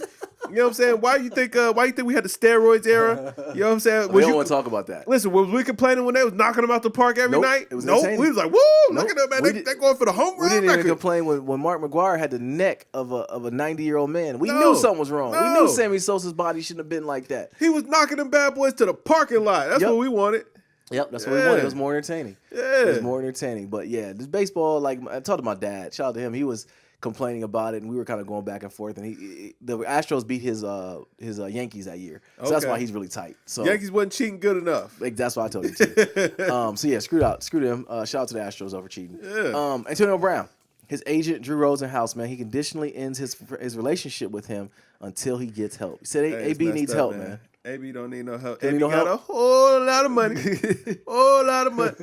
You know what I'm saying? Why you think we had the steroids era? You know what I'm saying? We don't want to talk about that. Listen, was we complaining when they was knocking them out the park every night? It was nope. entertaining. We was like, woo, look at them, man. They going for the home run. We didn't record. even complain when Mark McGwire had the neck of a 90-year-old man. We knew something was wrong. We knew Sammy Sosa's body shouldn't have been like that. He was knocking them bad boys to the parking lot. That's what we wanted. Yep, that's what we wanted. It was more entertaining. Yeah. It was more entertaining. But yeah, this baseball, like I talked to my dad. Shout out to him. He was complaining about it, and we were kind of going back and forth. And the Astros beat his Yankees that year, so that's why he's really tight. So Yankees wasn't cheating good enough. Like, that's what I told you too. So yeah, screw them. Shout out to the Astros over cheating. Yeah. Antonio Brown, his agent Drew Rosenhaus, man, he conditionally ends his relationship with him until he gets help. He said AB needs help, man. AB don't need no help. AB got help? a whole lot of money. Whole lot of money.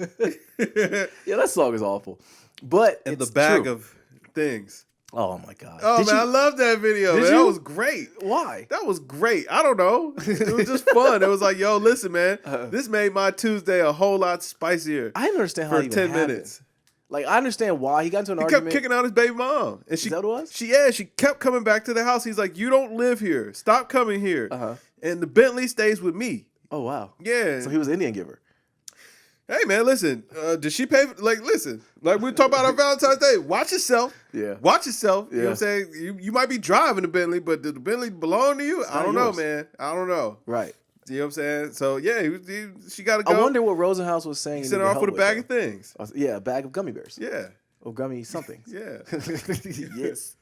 Yeah, that song is awful, but and it's the bag true. of things. Oh my God! Oh man, I love that video. Man. That was great. Why? That was great. I don't know. It was just fun. It was like, yo, listen, man, this made my Tuesday a whole lot spicier. I didn't understand how for it even 10 happened. minutes. Like, I understand why he got into an He argument. kept kicking out his baby mom, and Is that what it was? she kept coming back to the house. He's like, you don't live here. Stop coming here. And the Bentley stays with me. Oh wow. Yeah. So he was an Indian giver. Hey man, listen. Did she pay? Listen. Like we talk about on Valentine's Day. Watch yourself. Yeah. Watch yourself. You know Yeah. what I'm saying? You might be driving the Bentley, but did the Bentley belong to you? I don't know, man. I don't know. Right. You know what I'm saying? So yeah, she got to go. I wonder what Rosenhaus was saying. He sent her off with a bag of things. Yeah, a bag of gummy bears. Yeah. Or gummy something. Yeah. Yes.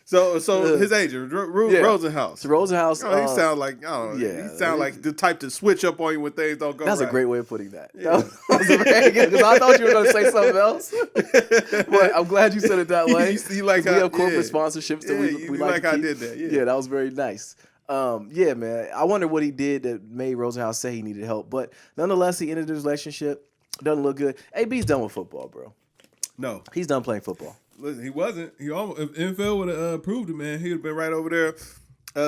So his agent, Rosenhaus. So Rosenhaus. Oh, he sound like, I don't know. Yeah. He sound like the type to switch up on you when things don't go That's right. a great way of putting that. Yeah. That was very good, because I thought you were going to say something else. But I'm glad you said it that way. You like we have corporate sponsorships that we like to I keep. did that. Yeah, that was very nice. Yeah, man. I wonder what he did that made Rosenhaus say he needed help. But nonetheless, he ended his relationship. Doesn't look good. AB's done with football, bro. No. He's done playing football. Listen, he wasn't. He almost, if NFL would have approved it, man, he'd have been right over there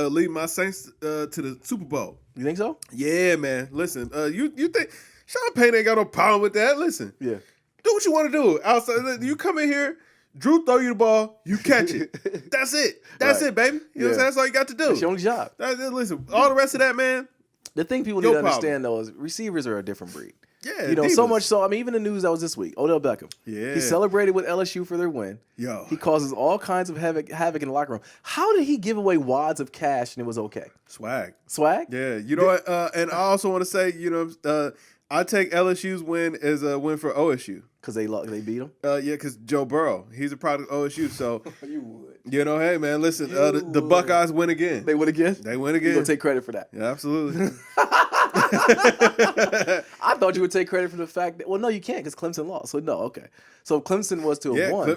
leading my Saints to the Super Bowl. You think so? Yeah, man. Listen, you think Sean Payne ain't got no problem with that? Listen. Yeah. Do what you want to do. Outside, you come in here, Drew throw you the ball, you catch it. That's it. That's it, baby. You know what I'm saying? That's all you got to do. That's your only job. Listen, all the rest of that, man. The thing people need to understand, though, is receivers are a different breed. Yeah, you know, so much so. I mean, even the news that was this week, Odell Beckham. Yeah, he celebrated with LSU for their win. Yo, he causes all kinds of havoc in the locker room. How did he give away wads of cash and it was okay? Swag. Yeah, you know what? And I also want to say, you know, I take LSU's win as a win for OSU because they beat them. Yeah, because Joe Burrow, he's a product of OSU. So you would. You know, hey man, listen, the Buckeyes win again. They win again. They win again. You gonna take credit for that? Yeah, absolutely. I thought you would take credit for the fact that. Well, no, you can't because Clemson lost. So no, okay. So Clemson was to have won.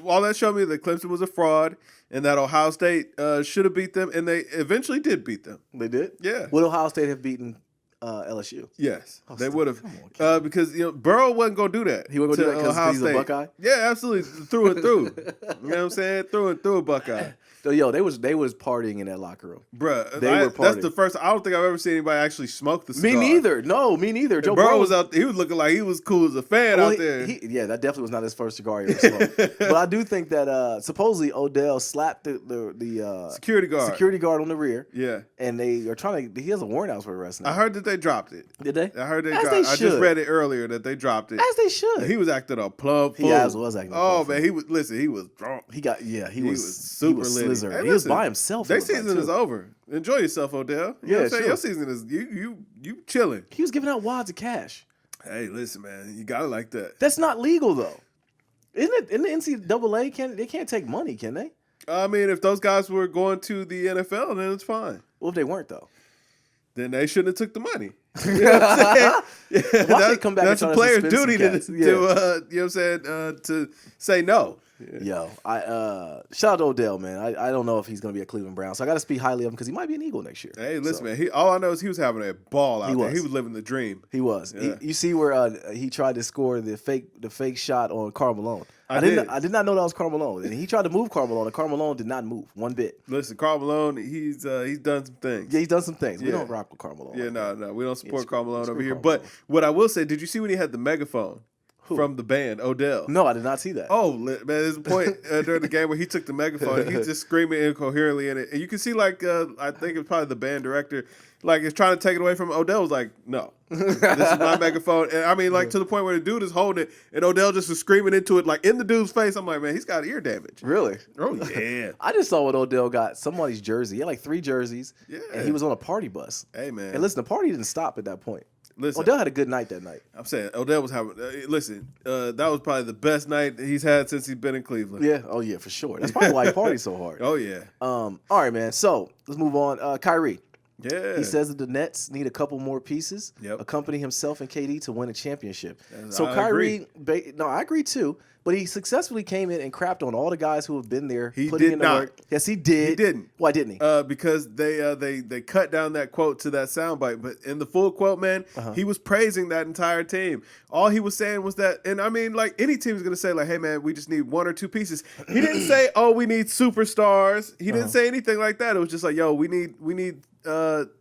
All that showed me that Clemson was a fraud and that Ohio State should have beat them, and they eventually did beat them. They did. Yeah. Would Ohio State have beaten LSU? Yes, they would have. Because Burrow wasn't gonna do that. He wasn't gonna do that because he's a Buckeye. Yeah, absolutely, through and through. You know what I'm saying? Through and through a Buckeye. So they was partying in that locker room, bruh. They were partying. That's the first. I don't think I've ever seen anybody actually smoke the cigar. Me neither. No, me neither. Joe Burrow was out there. He was looking like he was cool as a fan out there. That definitely was not his first cigar he ever smoked. But I do think that supposedly Odell slapped the security guard on the rear. Yeah, and they are trying to. He has a warrant out for arrest now. I heard that they dropped it. Did they? I heard they dropped it. I just read it earlier that they dropped it. As they should. He was acting a plumb fool. He was acting. Oh man, he was drunk. He was super lit. Hey, he was by himself. Their season is over. Enjoy yourself, Odell. You know what I'm saying? Sure. Your season is you chilling. He was giving out wads of cash. Hey, listen, man, you gotta like that. That's not legal though, isn't it? In the NCAA, they can't take money, can they? I mean, if those guys were going to the NFL, then it's fine. Well, if they weren't though, then they shouldn't have took the money. You know what I'm saying? Come back that's a player's duty to you know what I'm saying, to say no. Yo, shout out to Odell, man. I don't know if he's gonna be a Cleveland Brown, so I got to speak highly of him because he might be an Eagle next year. Hey, listen, man. All I know is he was having a ball out there. He was living the dream. He was. Yeah. You see where he tried to score the fake shot on Karl Malone. I did not know that was Karl Malone, and he tried to move Karl Malone, and Karl Malone did not move one bit. Listen, Karl Malone, he's done some things. Yeah, he's done some things. We don't rock with Karl Malone. Yeah, no, we don't support Karl Malone over here. But what I will say, did you see when he had the megaphone? From the band, Odell. No, I did not see that. Oh, man, there's a point during the game where he took the megaphone and he's just screaming incoherently in it. And you can see, like, I think it's probably the band director, like, is trying to take it away from him. Odell was like, no, this is my megaphone. And I mean, like, to the point where the dude is holding it and Odell just was screaming into it, like, in the dude's face. I'm like, man, he's got ear damage. Really? Oh, yeah. I just saw what Odell got. Somebody's jersey. He had like 3 jerseys. Yeah. And he was on a party bus. Hey, man. And listen, the party didn't stop at that point. Listen, Odell had a good night that night. I'm saying Odell was having. That was probably the best night he's had since he's been in Cleveland. Yeah. Oh yeah, for sure. That's probably why he parties so hard. Oh yeah. All right, man. So let's move on. Kyrie. Yeah. He says that the Nets need a couple more pieces, accompany himself and KD to win a championship. So Kyrie, I agree too. But he successfully came in and crapped on all the guys who have been there. He did not. Work. Yes, he did. He didn't. Why didn't he? Because they cut down that quote to that soundbite. But in the full quote, man, he was praising that entire team. All he was saying was that, and I mean, like any team is gonna say, like, hey man, we just need 1 or 2 pieces. He didn't say, oh, we need superstars. He didn't say anything like that. It was just like, yo, we need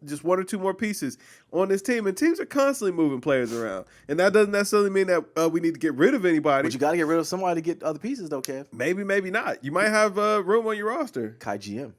just 1 or 2 more pieces on this team, and teams are constantly moving players around, and that doesn't necessarily mean that we need to get rid of anybody. But you got to get rid of somebody to get other pieces, though, Kev. Maybe not. You might have room on your roster. Kai GM.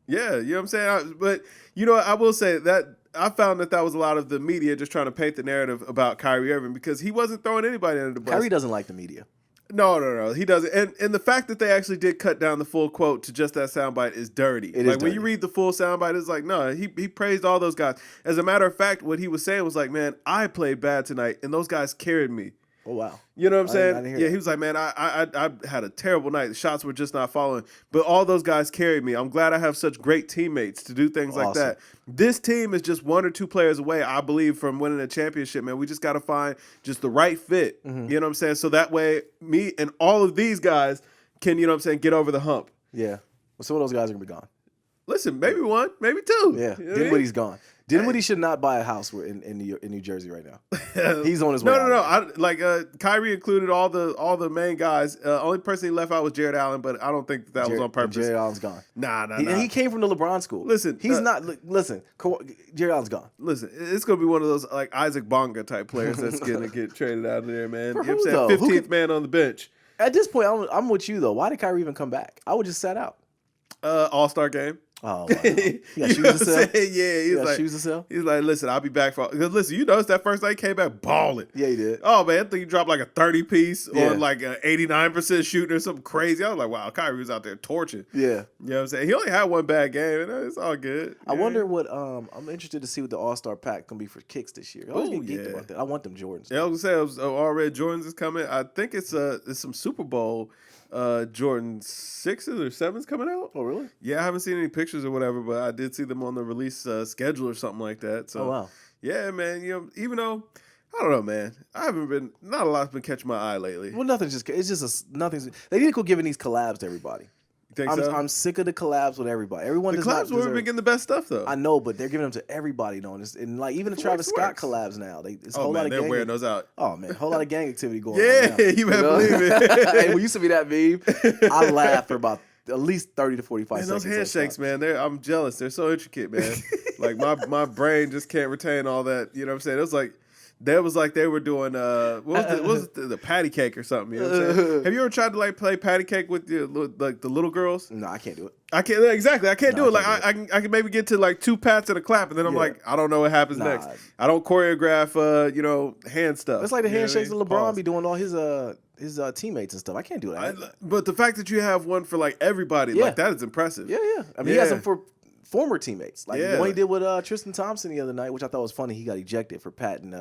Yeah, you know what I'm saying. But you know, I will say that I found that was a lot of the media just trying to paint the narrative about Kyrie Irving because he wasn't throwing anybody under the bus. Kyrie doesn't like the media. No, he doesn't. And the fact that they actually did cut down the full quote to just that soundbite is dirty. It is dirty. When you read the full soundbite, it's like, no, he praised all those guys. As a matter of fact, what he was saying was like, man, I played bad tonight, and those guys carried me. Oh, wow. You know what I'm saying? I didn't hear Yeah, that. he was like, man, I had a terrible night. The shots were just not falling. But all those guys carried me. I'm glad I have such great teammates to do things like that. This team is just 1 or 2 players away, I believe, from winning a championship, man. We just got to find just the right fit. You know what I'm saying? So that way, me and all of these guys can, you know what I'm saying, get over the hump. Yeah. Well, some of those guys are going to be gone. Listen, maybe 1, maybe 2. Yeah. You know Dinwiddie's gone. Dinwiddie should not buy a house in New Jersey right now. He's on his way. No. Kyrie included all the main guys. Only person he left out was Jared Allen, but I don't think that was on purpose. Jared Allen's gone. Nah. He came from the LeBron school. Listen, he's not. Listen, Jared Allen's gone. Listen, it's gonna be one of those like Isaac Bonga type players that's gonna get traded out of there, man. For you know who, what I'm saying? 15th man on the bench. At this point, I'm with you though. Why did Kyrie even come back? I would just sat out. All-Star game. Oh, wow. He got shoes to sell? Yeah, he's like, shoes to sell? He's like, listen, I'll be back for. Because listen, you noticed that first night he came back balling. Yeah, he did. Oh man, I think he dropped like a 30 piece on like an 89% shooting or something crazy. I was like, wow, Kyrie was out there torching. Yeah, you know what I'm saying. He only had 1 bad game, and it's all good. I wonder what. I'm interested to see what the All-Star pack gonna be for kicks this year. I always get geeked about that. I want them Jordans. Yeah, I was gonna say already Jordans is coming. I think it's some Super Bowl. Jordan 6s or 7s coming out. Oh, really? Yeah, I haven't seen any pictures or whatever, but I did see them on the release schedule or something like that. So, oh, wow. Yeah, man. You know, even though I don't know, man, not a lot's been catching my eye lately. Well, nothing's. They need to go giving these collabs to everybody. You think so? I'm sick of the collabs with everybody. Everyone does not deserve. The collabs were been getting the best stuff though. I know, but they're giving them to everybody, though. And like even the Travis Scott collabs now. It's a whole lot of they're wearing those out. Oh man, a whole lot of gang activity going on. Yeah, you better believe it. Hey, we used to be that meme. I laughed for about at least 30 to 45 seconds. Those handshakes, man, I'm jealous. They're so intricate, man. Like my brain just can't retain all that. You know what I'm saying? It was like they were doing what was the patty cake or something. You know what I'm saying? Have you ever tried to like play patty cake with the little girls? No, I can't do it. I can't exactly. I can't do it. Like I can maybe get to like 2 pats and a clap, and then I'm like, I don't know what happens next. I don't choreograph hand stuff. It's like the handshakes that LeBron be doing all his teammates and stuff. I can't do that. But the fact that you have one for like everybody, like that is impressive. Yeah. I mean, he has them for former teammates. Like the one he did with Tristan Thompson the other night, which I thought was funny. He got ejected for patting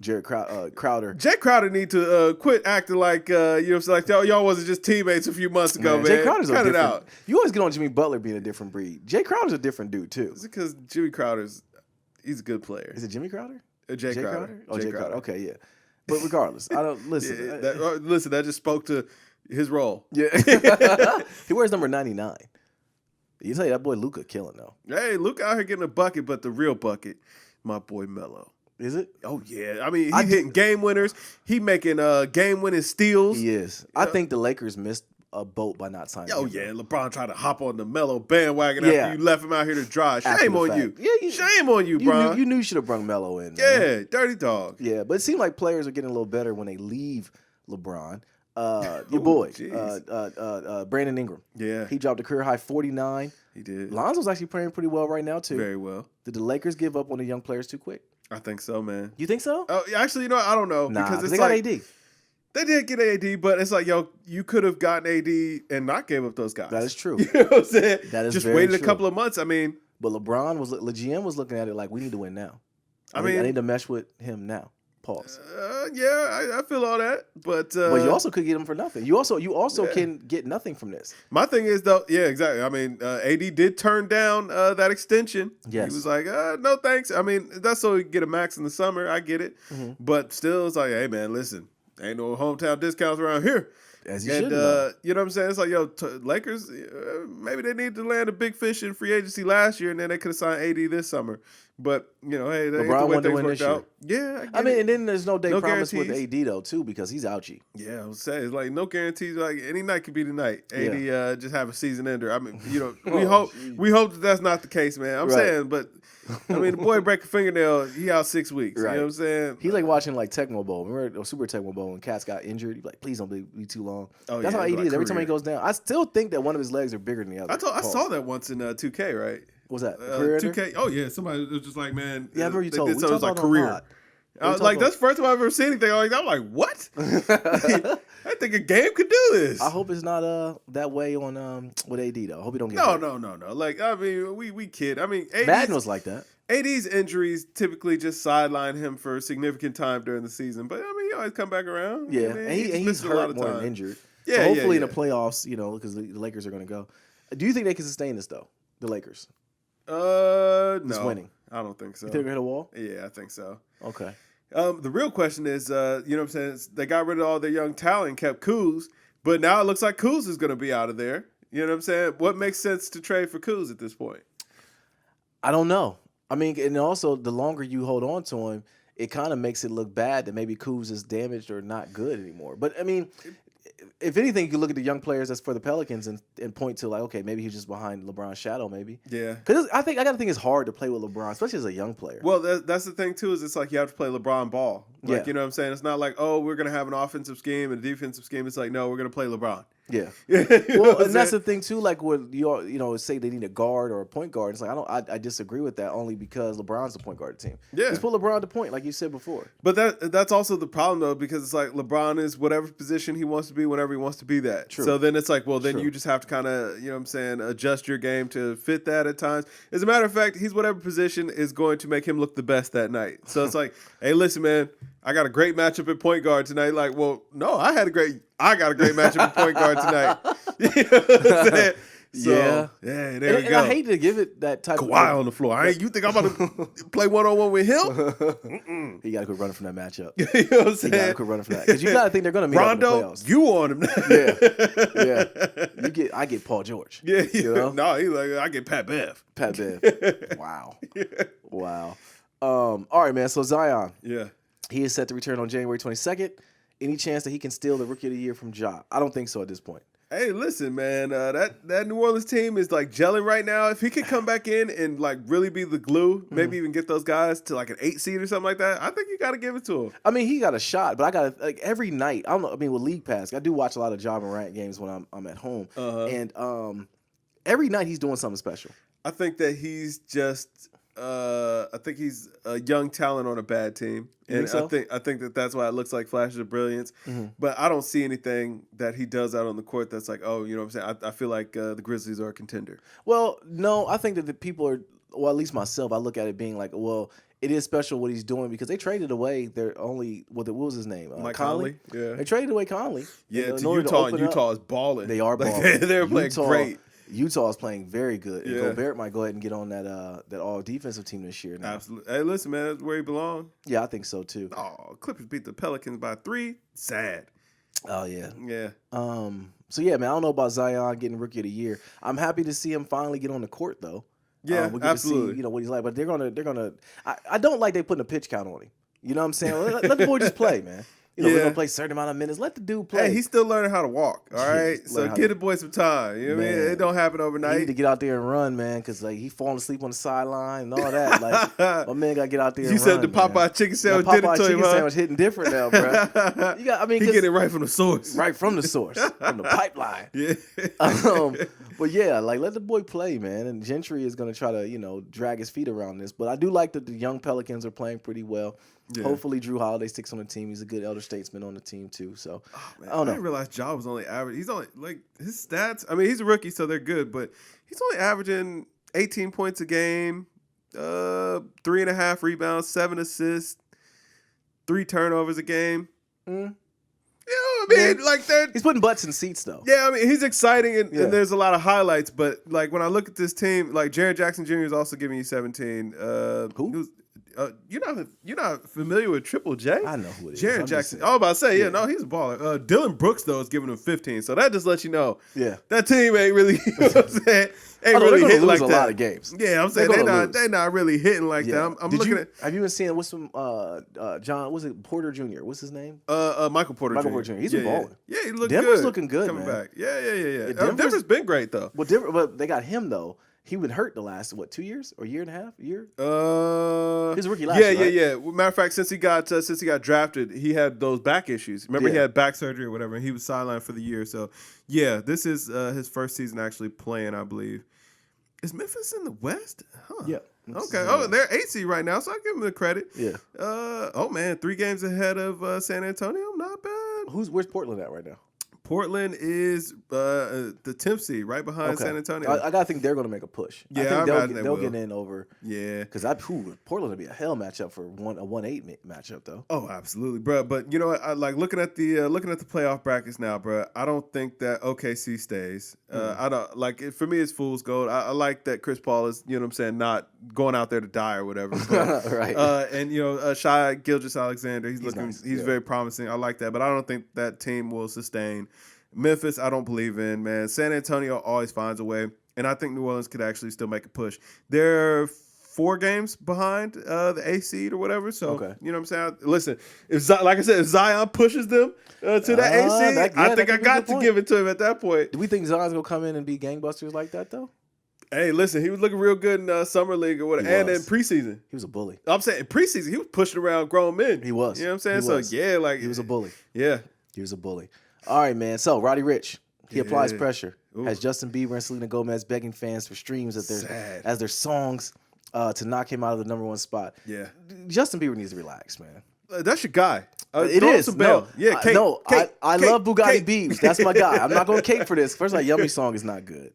Jared Crowder. Jay Crowder need to quit acting like like y'all wasn't just teammates a few months ago, man. Jay Crowder's cut it out. You always get on Jimmy Butler being a different breed. Jay Crowder's a different dude too. Is it because Jimmy Crowder's he's a good player? Is it Jimmy Crowder? Jay Crowder? Oh, Jay Crowder. Okay, yeah. But regardless, I don't listen. Listen, that just spoke to his role. Yeah. He wears number 99. You tell you that boy Luka killing though. Hey, Luka out here getting a bucket, but the real bucket, my boy Melo. Is it? Oh yeah. I mean, hitting game winners. He making game winning steals. He is. I think the Lakers missed a boat by not signing him. Oh yeah, LeBron tried to hop on the Melo bandwagon after you left him out here to dry. Shame on you. Yeah, shame on you, bro. You knew you should have brought Melo in. Man. Yeah, dirty dog. Yeah, but it seemed like players are getting a little better when they leave LeBron. Your boy, Brandon Ingram. Yeah, he dropped a career high 49. He did. Lonzo's actually playing pretty well right now too. Very well. Did the Lakers give up on the young players too quick? I think so, man. You think so? Oh, actually, I don't know because it's they got AD. They did get AD, but it's like, yo, you could have gotten AD and not gave up those guys. That is true. You know what I'm saying? That is just very waited true. A couple of months. I mean, but the GM was looking at it like we need to win now. I need to mesh with him now. Pause. I feel all that, but you also could get him for nothing. You also can get nothing from this. My thing is though, yeah, exactly. I mean, AD did turn down that extension. Yes, he was like, no thanks. I mean, that's so he can get a max in the summer. I get it, but still, it's like, hey man, listen, ain't no hometown discounts around here. As you should know. You know what I'm saying? It's like, yo, Lakers, maybe they need to land a big fish in free agency last year, and then they could have signed AD this summer. But, hey, LeBron wanted to win this year. Yeah, I mean, and then there's no promise with AD, though, too, because he's ouchie. Yeah, I was saying, it's like no guarantees. Like, any night could be the night. AD just have a season ender. I mean, we hope that that's not the case, man. I'm saying, but... I mean, the boy break a fingernail, he out 6 weeks. Right. You know what I'm saying? He's like watching like Tecmo Bowl. Remember Super Tecmo Bowl when Cats got injured? He's like, please don't be too long. Oh, that's how AD is. Every time he goes down. I still think that one of his legs are bigger than the other. I saw that once in 2K, right? What was that? 2K? Oh, yeah. Somebody was just like, man. Yeah, I remember you told me. So it was like career. I was like, that's the first time I've ever seen anything. I'm like, what? I think a game could do this. I hope it's not that way on with AD though. I hope he don't get hurt. No. Like, I mean, we kid. I mean, Madden was like that. AD's injuries typically just sideline him for a significant time during the season, but I mean, he always come back around. Yeah, and he's hurt more than injured. Yeah, so hopefully in the playoffs, because the Lakers are going to go. Do you think they can sustain this though? The Lakers? No, winning. I don't think so. You think they're going to hit a wall? Yeah, I think so. Okay. The real question is, you know what I'm saying? They got rid of all their young talent, kept Kuz, but now it looks like Kuz is going to be out of there. You know what I'm saying? What makes sense to trade for Kuz at this point? I don't know. I mean, and also the longer you hold on to him, it kind of makes it look bad that maybe Kuz is damaged or not good anymore. But I mean, if anything, you can look at the young players that's for the Pelicans and point to like, okay, maybe he's just behind LeBron's shadow, maybe. Yeah. Because I got to think it's hard to play with LeBron, especially as a young player. Well, that's the thing too, is it's like you have to play LeBron ball. Like, you know what I'm saying? It's not like, oh, we're gonna have an offensive scheme and a defensive scheme. It's like, no, we're gonna play LeBron. Yeah. Well, and that's the thing too. Like when you say they need a guard or a point guard, it's like I disagree with that only because LeBron's the point guard of the team. Yeah. Just put LeBron to point, like you said before. But that's also the problem though, because it's like LeBron is whatever position he wants to be whenever he wants to be that. True. So then it's like, well, then you just have to kind of, you know what I'm saying, adjust your game to fit that at times. As a matter of fact, he's whatever position is going to make him look the best that night. So it's like, hey, listen, man, I got a great matchup at point guard tonight. Like, well, no, I got a great matchup at point guard tonight. You know what I'm saying? So, there we go. I hate to give it that type Kawhi on the floor. You think I'm about to play one-on-one with him? He got to quit running from that matchup. You know what I'm saying? He got to quit running from that. Because you got to think they're going to meet up in the playoffs. You on him. Yeah. I get Paul George. Yeah. You know? No, he's like, I get Pat Bev. Pat Bev. Wow. Wow. All right, man. So Zion. Yeah. He is set to return on January 22nd. Any chance that he can steal the Rookie of the Year from Ja? I don't think so at this point. Hey, listen, man. That New Orleans team is like gelling right now. If he could come back in and like really be the glue, maybe even get those guys to like an 8 seed or something like that, I think you got to give it to him. I mean, he got a shot, but I got to like every night. I don't know. I mean, with League Pass, I do watch a lot of Ja Morant games when I'm at home, and every night he's doing something special. I think that he's just. I think he's a young talent on a bad team, and so? I think that's why it looks like flashes of brilliance. But I don't see anything that he does out on the court that's like, oh, you know what I'm saying? I feel like the Grizzlies are a contender. Well, no, I think that the people are, well, at least myself, I look at it being like, well, it is special what he's doing because they traded away their only what was his name? Mike Conley. Yeah, they traded away Conley. Yeah, to Utah, and Utah is balling. They are balling. They're playing great. Utah is playing very good. And Gobert might go ahead and get on that all defensive team this year now. Absolutely. Hey, listen, man, that's where he belongs. Yeah, I think so too. Oh, Clippers beat the Pelicans by 3. Sad. Oh yeah. Yeah. So yeah, man, I don't know about Zion getting Rookie of the Year. I'm happy to see him finally get on the court though. Yeah, we get absolutely. to see, what he's like, but they're gonna. I don't like they putting a pitch count on him. You know what I'm saying? Let the boy just play, man. We're gonna play a certain amount of minutes. Let the dude play. Hey, he's still learning how to walk. All right, so give the boy some time. You know what I mean? It don't happen overnight. He need to get out there and run, man, because like he falling asleep on the sideline and all that. Like my man gotta get out there. You said the Popeye chicken sandwich did it to him, huh? Sandwich hitting different now, bro. He get it right from the source. Right from the source, from the pipeline. Yeah. But yeah, like let the boy play, man. And Gentry is gonna try to drag his feet around this. But I do like that the young Pelicans are playing pretty well. Yeah. Hopefully Drew Holiday sticks on the team. He's a good elder statesman on the team too. So I don't know. I didn't realize Ja was only average. He's only like his stats. I mean, he's a rookie, so they're good, but he's only averaging 18 points a game, 3.5 rebounds, 7 assists, 3 turnovers a game. Mm. I mean, like that. He's putting butts in seats though. Yeah, I mean, he's exciting and there's a lot of highlights, but like when I look at this team, like Jaren Jackson Jr. is also giving you 17. Who? You're not familiar with Triple J? I know who it is. Jaren Jackson. I was about to say, he's a baller. Dylan Brooks though is giving him 15, so that just lets you know, that team ain't really, you know what I'm saying, really hitting like that. A lot of games. Yeah, I'm saying they're not really hitting like that. I'm looking at. Have you been seeing what's some John? Was it Porter Jr.? What's his name? Michael Porter Jr. He's been balling. Yeah, he looked Denver's good. looking good, coming man. back. Yeah. Denver's been great though. But they got him though. He been hurt the last 2 years or year and a half? His rookie last year. Right? Yeah. Matter of fact, since he got drafted, he had those back issues. Remember, he had back surgery or whatever, and he was sidelined for the year. So yeah, this is his first season actually playing, I believe. Is Memphis in the West? Huh. Yeah. Okay. Oh, they're 8th right now, so I give them the credit. Yeah. 3 games ahead of San Antonio. Not bad. Where's Portland at right now? Portland is the 10th seed, right behind San Antonio. I gotta think they're gonna make a push. Yeah, I think they'll get in over. Yeah, because Portland would be a hell matchup for a 1-8 matchup though. Oh, absolutely, bro. But you know what? I like looking at the playoff brackets now, bro. I don't think that OKC stays. I don't like it. For me, it's fool's gold. I like that Chris Paul is, you know what I'm saying, not going out there to die or whatever. But, right. And Shai Gilgeous-Alexander, he's nice. He's very promising. I like that, but I don't think that team will sustain. Memphis, I don't believe in, man. San Antonio always finds a way, and I think New Orleans could actually still make a push. They're 4 games behind the A seed or whatever, so you know what I'm saying? Listen, if Zion pushes them to the A seed, I think I got to give it to him at that point. Do we think Zion's going to come in and be gangbusters like that, though? Hey, listen, he was looking real good in Summer League or whatever, and in preseason. He was a bully. I'm saying in preseason, he was pushing around grown men. He was. You know what I'm saying? He was a bully. Yeah. He was a bully. All right, man. So, Roddy Ricch, he applies pressure. Has Justin Bieber and Selena Gomez begging fans for streams as their songs to knock him out of the #1 spot. Yeah. Justin Bieber needs to relax, man. That's your guy. It is. No. Yeah, I love Bugatti Biebs. That's my guy. I'm not going to cape for this. First of all, Yummy song is not good.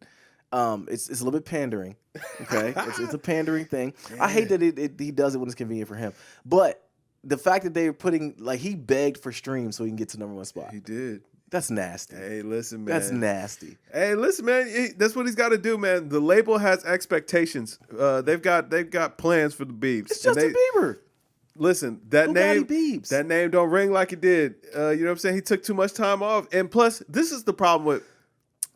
It's a little bit pandering. Okay? it's a pandering thing. Yeah. I hate that he does it when it's convenient for him. But the fact that they're putting, like, he begged for streams so he can get to #1 spot. He did. That's nasty. Hey, listen, man. That's nasty. Hey, listen, man. That's what he's got to do, man. The label has expectations. They've got plans for the Biebs. It's Justin Bieber. Listen, that name don't ring like it did. You know what I'm saying? He took too much time off, and plus, this is the problem with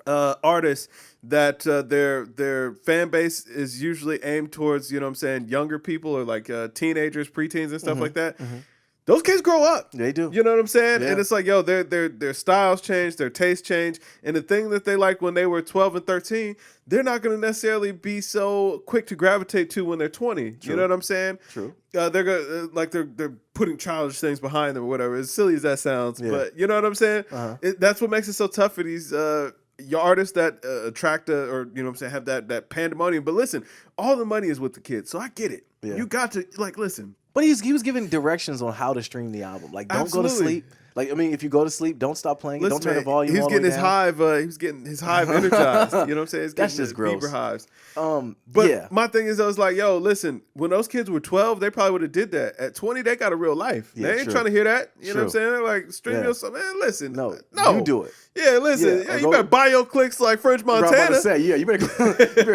artists that their fan base is usually aimed towards, you know what I'm saying, younger people or like teenagers, preteens, and stuff like that. Mm-hmm. Those kids grow up. They do. You know what I'm saying? Yeah. And it's like, their styles change, their tastes change. And the thing that they like when they were 12 and 13, they're not going to necessarily be so quick to gravitate to when they're 20. True. You know what I'm saying? True. They're gonna, they're putting childish things behind them or whatever. As silly as that sounds. Yeah. But you know what I'm saying? Uh-huh. That's what makes it so tough for these your artists that attract or, you know what I'm saying, have that pandemonium. But listen, all the money is with the kids. So I get it. Yeah. You got to, listen. But he was giving directions on how to stream the album. Like, don't go to sleep. Like, I mean, if you go to sleep, don't stop playing it. Don't turn the volume all the way down. He was getting his hive energized. You know what I'm saying? That's just gross. Bieber hives. But my thing is, I was like, listen, when those kids were 12, they probably would have did that. At 20, they got a real life. Yeah, they ain't trying to hear that. You know what I'm saying? They're like, stream your stuff. Man, listen. No. You do it. Yeah, listen. Yeah, you better buy your clicks like French Montana. I'm about to say, you better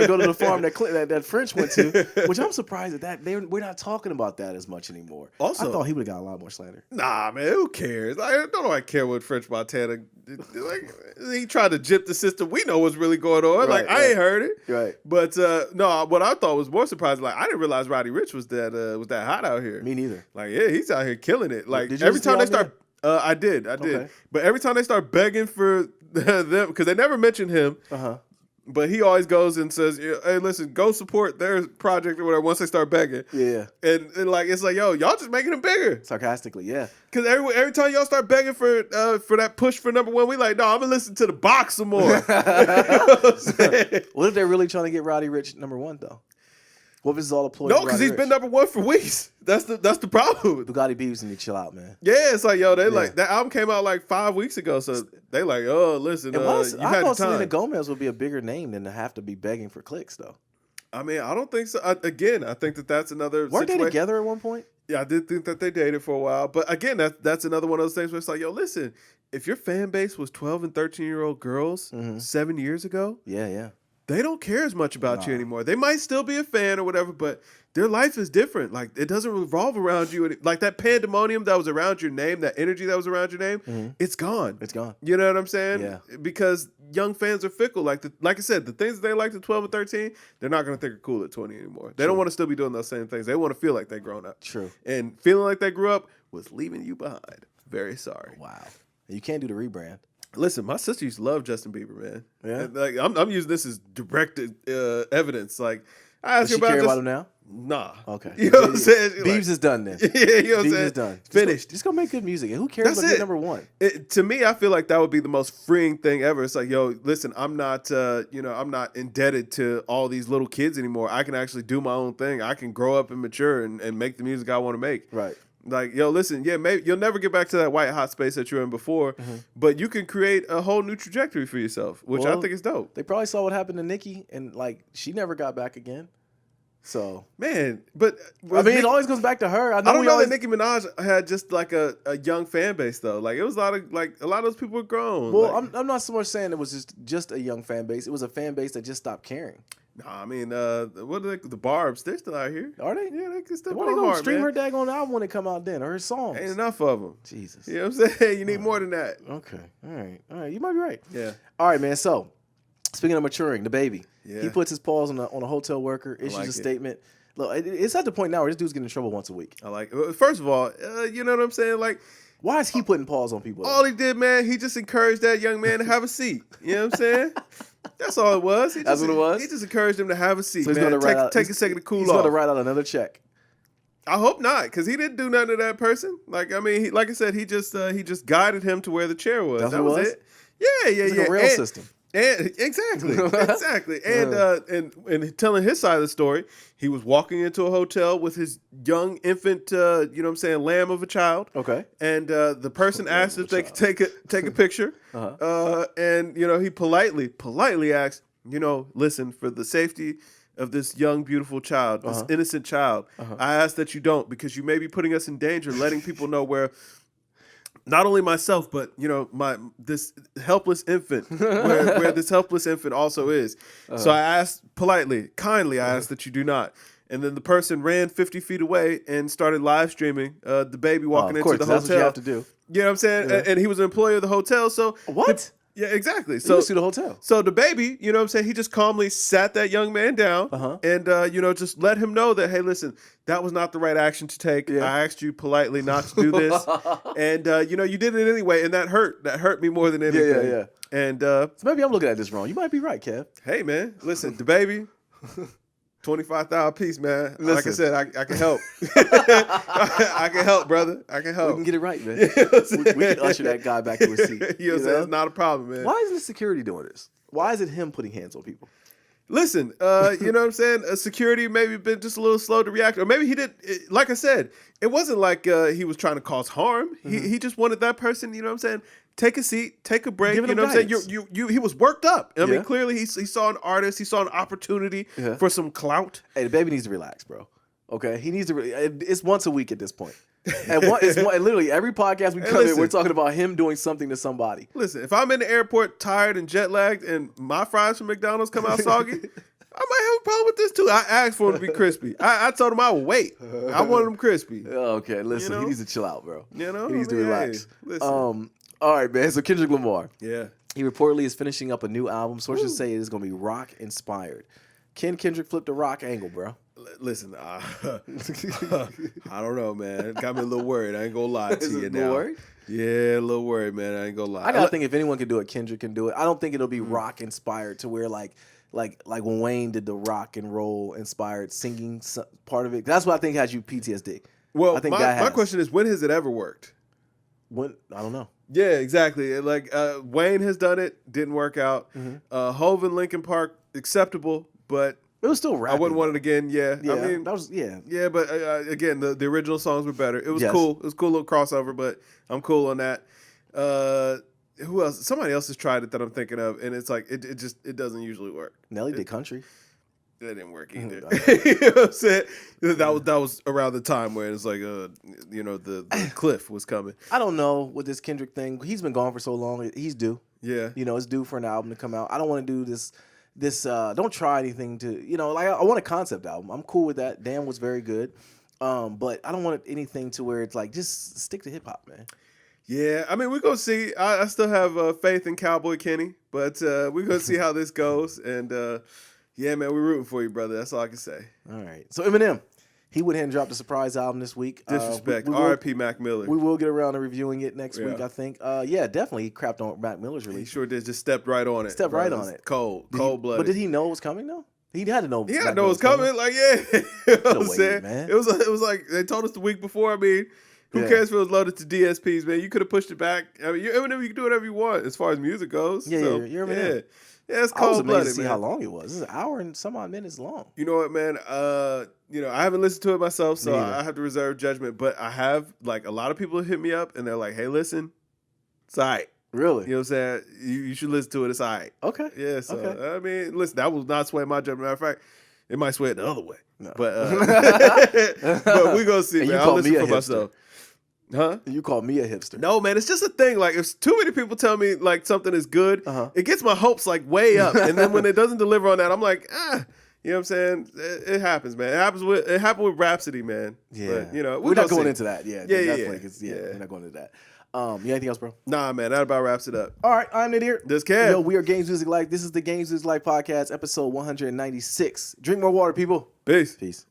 go to the farm that French went to, which I'm surprised we're not talking about that as much anymore. Also, I thought he would have got a lot more slander. Nah, man, who cares? don't nobody care what French Montana. Like, he tried to jip the system. We know what's really going on. Like, I ain't heard it. Right. But no, what I thought was more surprising, like, I didn't realize Roddy Ricch was that hot out here. Me neither. Like, yeah, he's out here killing it. Like, did you every time they album start, I did. Okay. But every time they start begging for them, because they never mention him. But he always goes and says, "Hey, listen, go support their project or whatever." Once they start begging, and like it's like, yo, y'all just making them bigger. Sarcastically, yeah. Because every time y'all start begging for that push for #1, we like, no, I'm gonna listen to the box some more. What if they're really trying to get Roddy Ricch #1 though? What if it's all a ploy? No, because he's been #1 for weeks. That's the problem. Bugatti Beavs need to chill out, man. Yeah, it's like, yo, like that album came out like 5 weeks ago, so they like, oh, listen, I thought time. Selena Gomez would be a bigger name than to have to be begging for clicks, though. I mean, I don't think so. I think that's another. Weren't situation. they together at one point? Yeah, I did think that they dated for a while, but again, that's another one of those things where it's like, yo, listen, if your fan base was 12 and 13-year-old girls 7 years ago, they don't care as much about you anymore. They might still be a fan or whatever, but their life is different. Like, it doesn't revolve around you. Like, that pandemonium that was around your name, that energy that was around your name, it's gone. It's gone. You know what I'm saying? Yeah. Because young fans are fickle. Like I said, the things that they liked at 12 and 13, they're not going to think are cool at 20 anymore. They don't want to still be doing those same things. They want to feel like they've grown up. True. And feeling like they grew up was leaving you behind. Very sorry. Wow. You can't do the rebrand. Listen, my sister used to love Justin Bieber, man. Yeah. And, like, I'm using this as direct evidence. Like, I asked Does her she care about him now? Nah. Okay. You know what I'm saying? Beavs is done then. Yeah, you know what I'm saying? Beavs is done. Finished. Just go make good music. And who cares about being #1? To me, I feel like that would be the most freeing thing ever. It's like, yo, listen, I'm not indebted to all these little kids anymore. I can actually do my own thing. I can grow up and mature and make the music I want to make. Right. Like, yo, listen, yeah, maybe you'll never get back to that white hot space that you were in before, but you can create a whole new trajectory for yourself, which I think is dope. They probably saw what happened to Nicki, and like she never got back again. So man, but I mean, it always goes back to her. I don't know that Nicki Minaj had just like a young fan base though. Like, it was a lot of those people were grown. Well, like, I'm not so much saying it was just a young fan base. It was a fan base that just stopped caring. Nah, I mean, what are the Barbs? They're still out here. Are they? Yeah, they can still. Why they gonna stream her daggone album when it come out then, or her songs? Ain't enough of them. Jesus. You know what I'm saying? You need more than that. Okay. All right. You might be right. Yeah. All right, man. So, speaking of maturing, the baby. Yeah. He puts his paws on a hotel worker, issues a statement. Look, it's at the point now where this dude's getting in trouble once a week. I like it. First of all, you know what I'm saying? Like, why is he putting paws on people? All he did, man, he just encouraged that young man to have a seat. You know what I'm saying? That's all it was. That's what it was? He just encouraged him to have a seat, so he's man. Take a second to cool off. He's going to write out another check. I hope not, because he didn't do nothing to that person. Like, I mean, like I said, he just guided him to where the chair was. That was it. Yeah. It's like a rail system. And exactly. And telling his side of the story, he was walking into a hotel with his young infant, lamb of a child. Okay. And the person asked if they could take a picture. And he politely asked, listen, for the safety of this young, beautiful child, this innocent child, I ask that you don't, because you may be putting us in danger, letting people know where. Not only myself, but this helpless infant, where this helpless infant also is. So I asked kindly, I asked that you do not. And then the person ran 50 feet away and started live streaming the baby walking into the hotel. That's what you have to do. You know what I'm saying? Yeah. And he was an employee of the hotel. So what? Yeah, exactly. So to the hotel. So the baby, you know what I'm saying, he just calmly sat that young man down and, just let him know that, hey, listen, that was not the right action to take. Yeah. I asked you politely not to do this. And, you did it anyway. And that hurt. That hurt me more than anything. Yeah. And so maybe I'm looking at this wrong. You might be right, Kev. Hey, man, listen, the baby... $25,000 piece, man. Listen. Like I said, I can help. I can help, brother. I can help. We can get it right, man. We can usher that guy back to his seat. You know what I'm saying? It's not a problem, man. Why isn't the security doing this? Why is it him putting hands on people? Listen, you know what I'm saying? Security maybe been just a little slow to react. Or maybe he did, like I said, it wasn't like he was trying to cause harm. He just wanted that person, you know what I'm saying? Take a seat, take a break. You know what I'm saying? He was worked up. I mean, clearly he saw an artist. He saw an opportunity for some clout. Hey, the baby needs to relax, bro. Okay? He needs to it's once a week at this point. And literally every podcast we come in, we're talking about him doing something to somebody. Listen, if I'm in the airport tired and jet lagged and my fries from McDonald's come out soggy, I might have a problem with this too. I asked for him to be crispy. I told him I would wait. I wanted him crispy. Okay, listen, he needs to chill out, bro. You know, he needs to relax. Hey, listen. All right, man. So Kendrick Lamar. Yeah. He reportedly is finishing up a new album. Sources say it is going to be rock inspired. Can Kendrick flip the rock angle, bro? Listen, I don't know, man. Got me a little worried. I ain't gonna lie to you now. A little worried? Yeah, a little worried, man. I ain't gonna lie. I gotta think if anyone can do it, Kendrick can do it. I don't think it'll be rock inspired to where like when Wayne did the rock and roll inspired singing part of it. That's what I think has you PTSD. Well, I think my question is, when has it ever worked? When I don't know. Yeah, exactly. Like Wayne has done it, didn't work out. Hov and Linkin Park, acceptable, but it was still rapping. I wouldn't want it again. Yeah, yeah, I mean, that was yeah. But again, the original songs were better. It was cool. It was a cool little crossover, but I'm cool on that. Who else? Somebody else has tried it that I'm thinking of, and it's like it doesn't usually work. Nelly did country. That didn't work either. You know what I'm saying? That was around the time where it's like the cliff was coming. I don't know with this Kendrick thing. He's been gone for so long. He's due. Yeah. It's due for an album to come out. I don't want to do this don't try anything to, I want a concept album. I'm cool with that. Damn was very good. But I don't want anything to where it's like, just stick to hip hop, man. Yeah, I mean, we're going to see. I still have faith in Cowboy Kenny, but we're going to see how this goes. And, yeah, man, we're rooting for you, brother. That's all I can say. All right. So Eminem, he went ahead and dropped a surprise album this week. Disrespect. R.I.P. Mac Miller. We will get around to reviewing it next week, I think. Yeah, definitely he crapped on Mac Miller's release. He sure did. Just stepped right on it. Stepped right on it. Cold-blooded. But did he know it was coming, though? He had to know. He had to know it was coming. Like, yeah. You know what I'm saying? Man. It was like they told us the week before. I mean, who cares if it was loaded to DSPs, man? You could have pushed it back. I mean, Eminem, you can do whatever you want as far as music goes. Yeah, so, you're Eminem. Yeah, it's cold-blooded, man. I was amazed to see how long it was. This is an hour and some odd minutes long. You know what, man? I haven't listened to it myself, so I have to reserve judgment. But I have, like, a lot of people hit me up, and they're like, hey, listen, it's all right. Really? You know what I'm saying? You should listen to it. It's all right. Okay. Yeah, so, I mean, listen, that will not sway my judgment. Matter of fact, it might sway it the other way. No. But but we're going to see, and man. I'll listen for myself. Huh? You call me a hipster. No, man, it's just a thing. Like, if too many people tell me, like, something is good, it gets my hopes, like, way up. And then when it doesn't deliver on that, I'm like, you know what I'm saying? It happens, man. It happened with Rhapsody, man. Yeah. But, we're not going into that. Yeah. Yeah. We're not going into that. You got anything else, bro? Nah, man, that about wraps it up. All right, I'm Nate here. This Kev. Yo, we are Games Music Life. This is the Games Music Life podcast, episode 196. Drink more water, people. Peace. Peace.